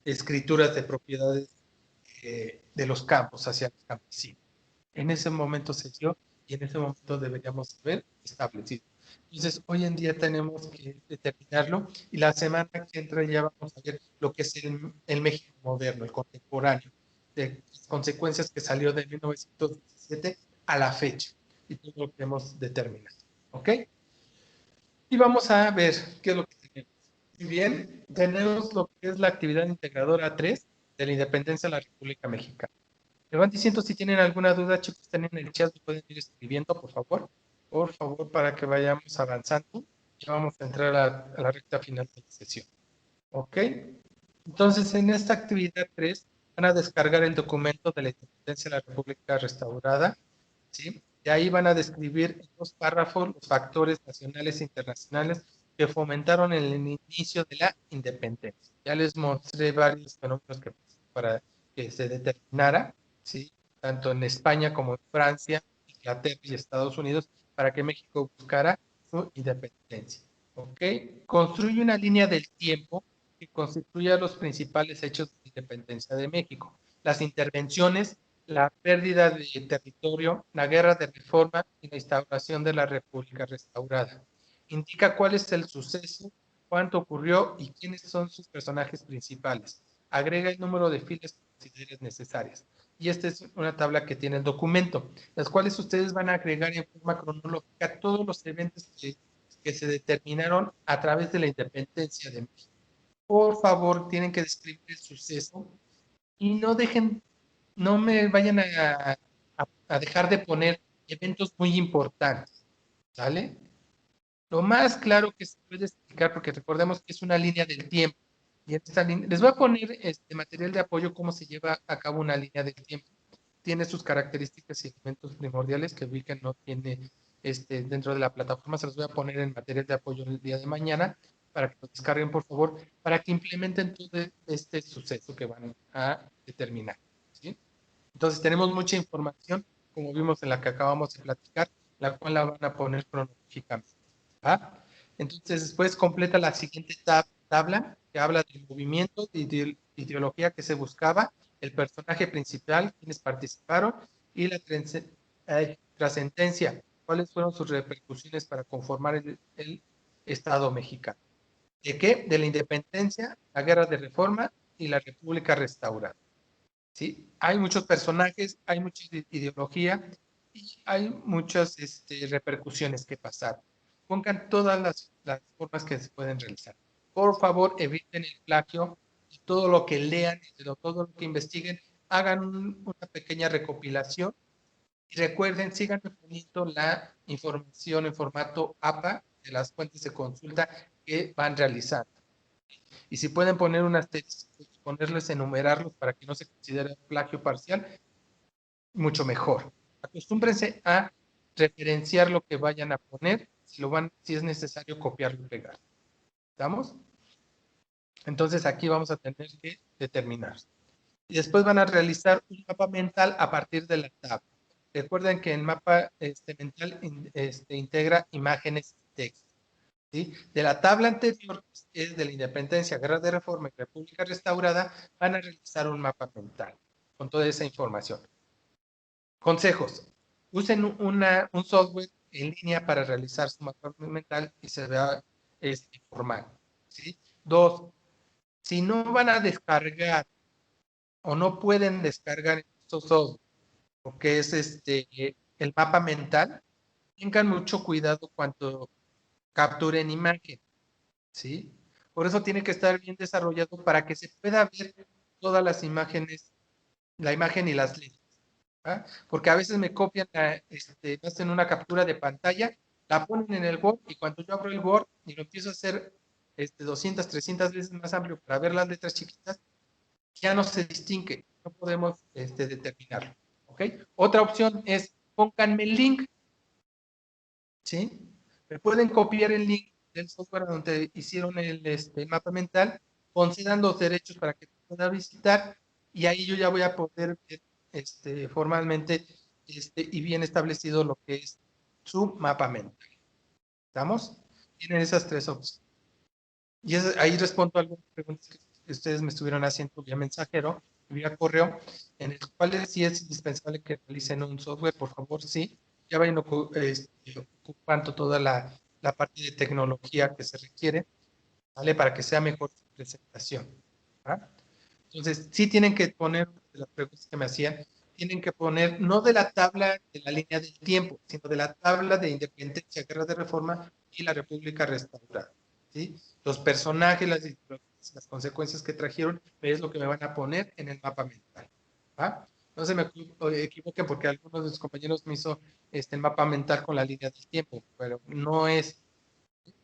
escrituras de propiedades de los campos hacia los campesinos. En ese momento se dio y en ese momento deberíamos haber establecido. Entonces, hoy en día tenemos que determinarlo y la semana que entra ya vamos a ver lo que es el México moderno, el contemporáneo, de las consecuencias que salió de 1917 a la fecha y todo lo que hemos determinado. ¿Ok? Y vamos a ver qué es lo que tenemos. Muy bien, tenemos lo que es la actividad integradora 3 de la independencia de la República Mexicana. Me van diciendo si tienen alguna duda, chicos, están en el chat, pueden ir escribiendo, por favor. Por favor, para que vayamos avanzando. Ya vamos a entrar a la recta final de la sesión. ¿Ok? Entonces, en esta actividad 3 van a descargar el documento de la independencia de la República restaurada, ¿sí? Y ahí van a describir en 2 párrafos los factores nacionales e internacionales que fomentaron el inicio de la independencia. Ya les mostré varios fenómenos para que se determinara, ¿sí?, tanto en España como en Francia, Inglaterra y Estados Unidos, para que México buscara su independencia. ¿Ok? Construye una línea del tiempo que constituya los principales hechos de independencia de México. Las intervenciones, la pérdida de territorio, la guerra de reforma y la instauración de la República restaurada. Indica cuál es el suceso, cuánto ocurrió y quiénes son sus personajes principales. Agrega el número de filas que consideres necesarias. Y esta es una tabla que tiene el documento, las cuales ustedes van a agregar en forma cronológica todos los eventos que se determinaron a través de la independencia de México. Por favor, tienen que describir el suceso y no me vayan a dejar de poner eventos muy importantes, ¿sale? Lo más claro que se puede explicar, porque recordemos que es una línea del tiempo, y en esta línea, les voy a poner este material de apoyo, cómo se lleva a cabo una línea del tiempo. Tiene sus características y elementos primordiales que Wicca no tiene dentro de la plataforma. Se los voy a poner en material de apoyo el día de mañana para que lo descarguen, por favor, para que implementen todo este suceso que van a determinar, ¿sí? Entonces tenemos mucha información, como vimos en la que acabamos de platicar, la cual la van a poner cronológicamente, ¿va? Entonces después completa la siguiente tabla que habla del movimiento, de ideología que se buscaba, el personaje principal, quienes participaron y la trascendencia, cuáles fueron sus repercusiones para conformar el Estado mexicano. ¿De qué? De la independencia, la guerra de reforma y la república restaurada. ¿Sí? Hay muchos personajes, hay mucha ideología y hay muchas repercusiones que pasar. Pongan todas las formas que se pueden realizar. Por favor, eviten el plagio y todo lo que lean y todo lo que investiguen, hagan una pequeña recopilación y recuerden, sigan poniendo la información en formato APA de las fuentes de consulta que van realizando. Y si pueden poner un asterisco, ponerles, enumerarlos para que no se considere plagio parcial, mucho mejor. Acostúmbrense a referenciar lo que vayan a poner, si es necesario copiarlo y pegar. ¿Estamos? Entonces aquí vamos a tener que determinar. Y después van a realizar un mapa mental a partir de la tabla. Recuerden que el mapa mental integra imágenes y texto. ¿sí? De la tabla anterior, que es de la Independencia, Guerra de Reforma y República Restaurada, van a realizar un mapa mental con toda esa información. Consejos. Usen un software en línea para realizar su mapa mental y se vea formal. ¿Sí? Dos, si no van a descargar o no pueden descargar estos software, porque es el mapa mental, tengan mucho cuidado cuando capturen imagen, ¿sí? Por eso tiene que estar bien desarrollado para que se pueda ver todas las imágenes, la imagen y las letras. ¿Ah? Porque a veces me copian, hacen una captura de pantalla, la ponen en el Word y cuando yo abro el Word y lo empiezo a hacer 200, 300 veces más amplio para ver las letras chiquitas, ya no se distingue, no podemos determinarlo. ¿Ok? Otra opción es pónganme el link, ¿sí? Me pueden copiar el link del software donde hicieron el mapa mental, concedan los derechos para que pueda visitar y ahí yo ya voy a poder ver formalmente y bien establecido lo que es su mapa mental. ¿Estamos? Tienen esas tres opciones. Y ahí respondo a algunas preguntas que ustedes me estuvieron haciendo vía mensajero, vía correo, en el cual sí es indispensable que realicen un software, por favor, sí. Ya vayan ocupando toda la parte de tecnología que se requiere, ¿vale? Para que sea mejor su presentación. ¿Va? Entonces, sí tienen que poner, de las preguntas que me hacían, tienen que poner no de la tabla de la línea del tiempo, sino de la tabla de independencia, guerra de reforma y la república restaurada. ¿Sí? Los personajes, las consecuencias que trajeron, es lo que me van a poner en el mapa mental. ¿Va? No se me equivoquen porque algunos de los compañeros me hizo el mapa mental con la línea del tiempo, pero no es,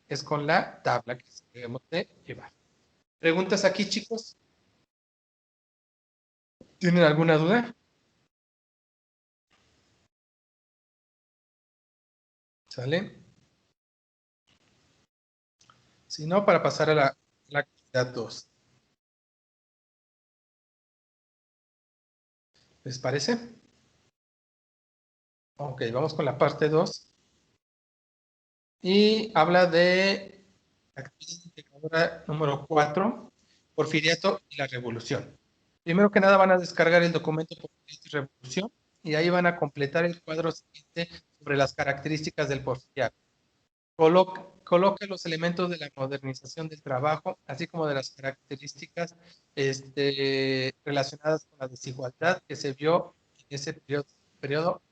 es con la tabla que debemos de llevar. ¿Preguntas aquí, chicos? ¿Tienen alguna duda? ¿Sale? Si no, para pasar a la actividad 2. ¿Les parece? Ok, vamos con la parte 2. Y habla de actividad integradora número 4, Porfiriato y la Revolución. Primero que nada van a descargar el documento Porfiriato y Revolución y ahí van a completar el cuadro siguiente sobre las características del porfiriato. Coloque los elementos de la modernización del trabajo, así como de las características relacionadas con la desigualdad que se vio en ese periodo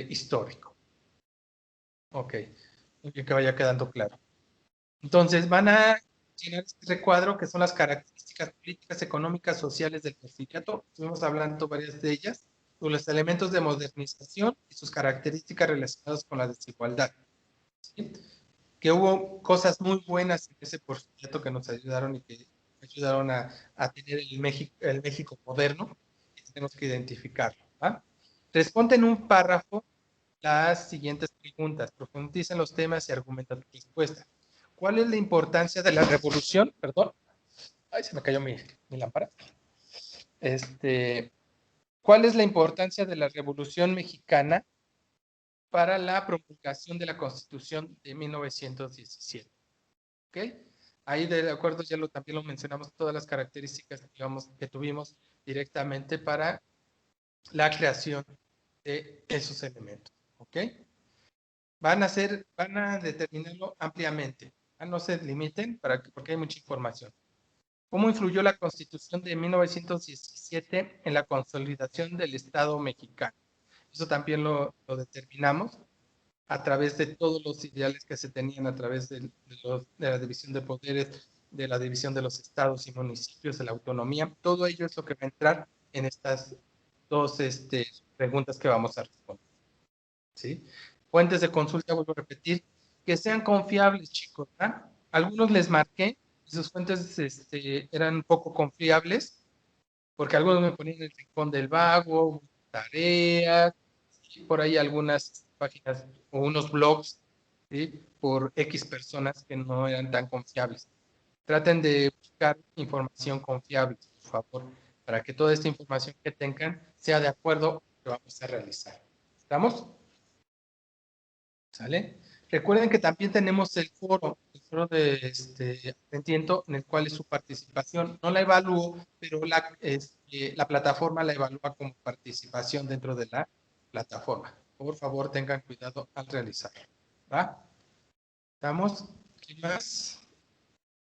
histórico. Ok, muy bien que vaya quedando claro. Entonces van a llenar este recuadro que son las características políticas, económicas, sociales del porfiriato. Estuvimos hablando varias de ellas, sobre los elementos de modernización y sus características relacionadas con la desigualdad. ¿Sí? Que hubo cosas muy buenas en ese porfiriato que nos ayudaron y que ayudaron a tener el México moderno, y tenemos que identificarlo. ¿Va? Responde en un párrafo las siguientes preguntas, profundicen los temas y argumenta tu respuesta. ¿Cuál es la importancia de la revolución? Perdón, ay, se me cayó mi lámpara. ¿Cuál es la importancia de la Revolución Mexicana para la promulgación de la Constitución de 1917? ¿Ok? Ahí de acuerdo ya también lo mencionamos, todas las características que tuvimos directamente para la creación de esos elementos. ¿Ok? Van a determinarlo ampliamente. No se limiten porque hay mucha información. ¿Cómo influyó la Constitución de 1917 en la consolidación del Estado mexicano? Eso también lo determinamos a través de todos los ideales que se tenían a través de la división de poderes, de la división de los estados y municipios, de la autonomía. Todo ello es lo que va a entrar en estas dos preguntas que vamos a responder. ¿Sí? Fuentes de consulta, vuelvo a repetir, que sean confiables, chicos. ¿verdad? Algunos les marqué, sus fuentes eran poco confiables, porque algunos me ponían en el rincón del vago, tareas, y por ahí algunas páginas o unos blogs, ¿sí? Por X personas que no eran tan confiables. Traten de buscar información confiable, por favor, para que toda esta información que tengan sea de acuerdo a lo que vamos a realizar. ¿Estamos? ¿Sale? Recuerden que también tenemos el foro de Aprendiendo, en el cual es su participación. No la evalúo, pero la plataforma la evalúa como participación dentro de la plataforma. Por favor, tengan cuidado al realizarlo. ¿Va? ¿Estamos? ¿Qué más?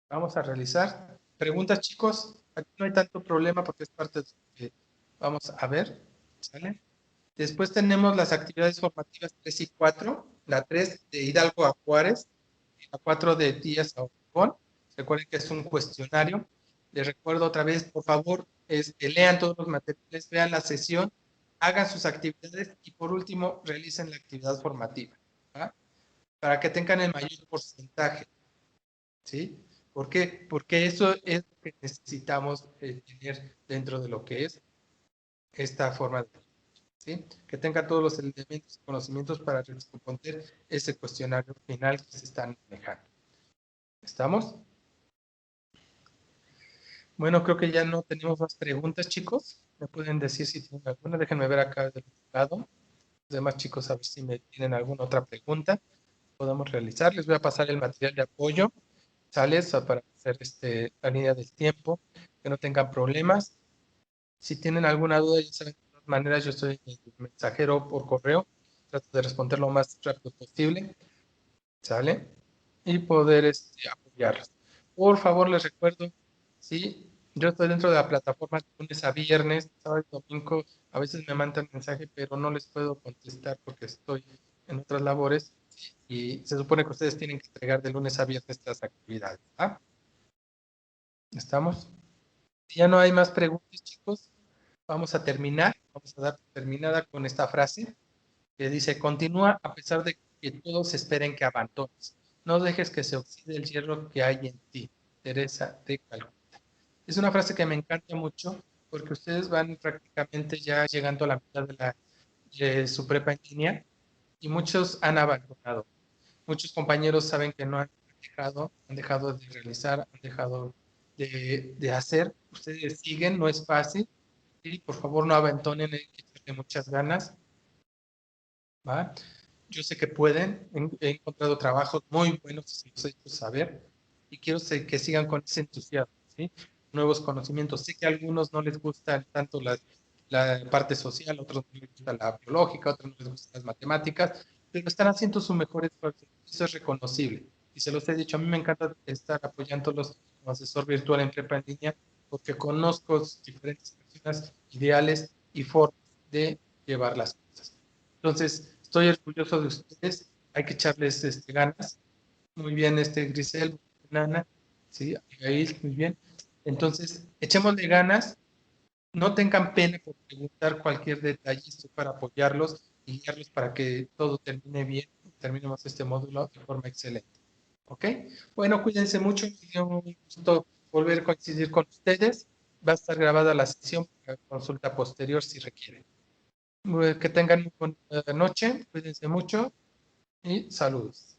Vamos a realizar preguntas, chicos. Aquí no hay tanto problema porque es parte de lo que vamos a ver. ¿Sale? Después tenemos las actividades formativas 3 y 4. La 3 de Hidalgo a Juárez, y la 4 de Díaz a Obregón. Recuerden que es un cuestionario. Les recuerdo otra vez, por favor, lean todos los materiales, vean la sesión, hagan sus actividades y por último realicen la actividad formativa. ¿va? Para que tengan el mayor porcentaje. ¿Sí? ¿Por qué? Porque eso es lo que necesitamos tener dentro de lo que es esta forma de ¿sí? Que tenga todos los elementos y conocimientos para responder ese cuestionario final que se están manejando. ¿Estamos? Bueno, creo que ya no tenemos más preguntas, chicos. ¿Me pueden decir si tienen alguna? Déjenme ver acá del otro lado. Los demás chicos, a ver si me tienen alguna otra pregunta. Podemos realizar. Les voy a pasar el material de apoyo. ¿Sale? Para hacer la línea del tiempo. Que no tengan problemas. Si tienen alguna duda, ya saben, de todas maneras, yo soy el mensajero por correo. Trato de responder lo más rápido posible. ¿Sale? Y poder apoyarlos. Por favor, les recuerdo, sí, yo estoy dentro de la plataforma de lunes a viernes, sábado y domingo. A veces me mandan mensaje, pero no les puedo contestar porque estoy en otras labores. Y se supone que ustedes tienen que entregar de lunes a viernes estas actividades. ¿Ah? ¿Estamos? Si ya no hay más preguntas, chicos, vamos a terminar. Vamos a dar terminada con esta frase que dice, continúa a pesar de que todos esperen que abandones. No dejes que se oxide el hierro que hay en ti. Teresa de Calcuta. Es una frase que me encanta mucho porque ustedes van prácticamente ya llegando a la mitad de su prepa en línea y muchos han abandonado. Muchos compañeros saben que no han dejado de realizar, han dejado de hacer. Ustedes siguen, no es fácil. Y por favor no abandonen, hay que echarle muchas ganas. ¿Va? Yo sé que pueden, he encontrado trabajos muy buenos y se los he hecho saber y quiero que sigan con ese entusiasmo, ¿sí? Nuevos conocimientos. Sé que a algunos no les gusta tanto la parte social, otros no les gusta la biológica, otros no les gustan las matemáticas, pero están haciendo su mejor esfuerzo. Eso es reconocible. Y se los he dicho, a mí me encanta estar apoyándolos como asesor virtual en prepa en línea porque conozco diferentes personas, ideales y formas de llevar las cosas. Entonces, estoy orgulloso de ustedes. Hay que echarles ganas. Muy bien, Grisel, Nana, sí, Abigail, muy bien. Entonces, echémosle ganas. No tengan pena por preguntar cualquier detalle. Estoy para apoyarlos y guiarlos para que todo termine bien. Terminemos este módulo de forma excelente. ¿Ok? Bueno, cuídense mucho. Me un gusto volver a coincidir con ustedes. Va a estar grabada la sesión para consulta posterior si requieren. Que tengan una buena noche, cuídense mucho y saludos.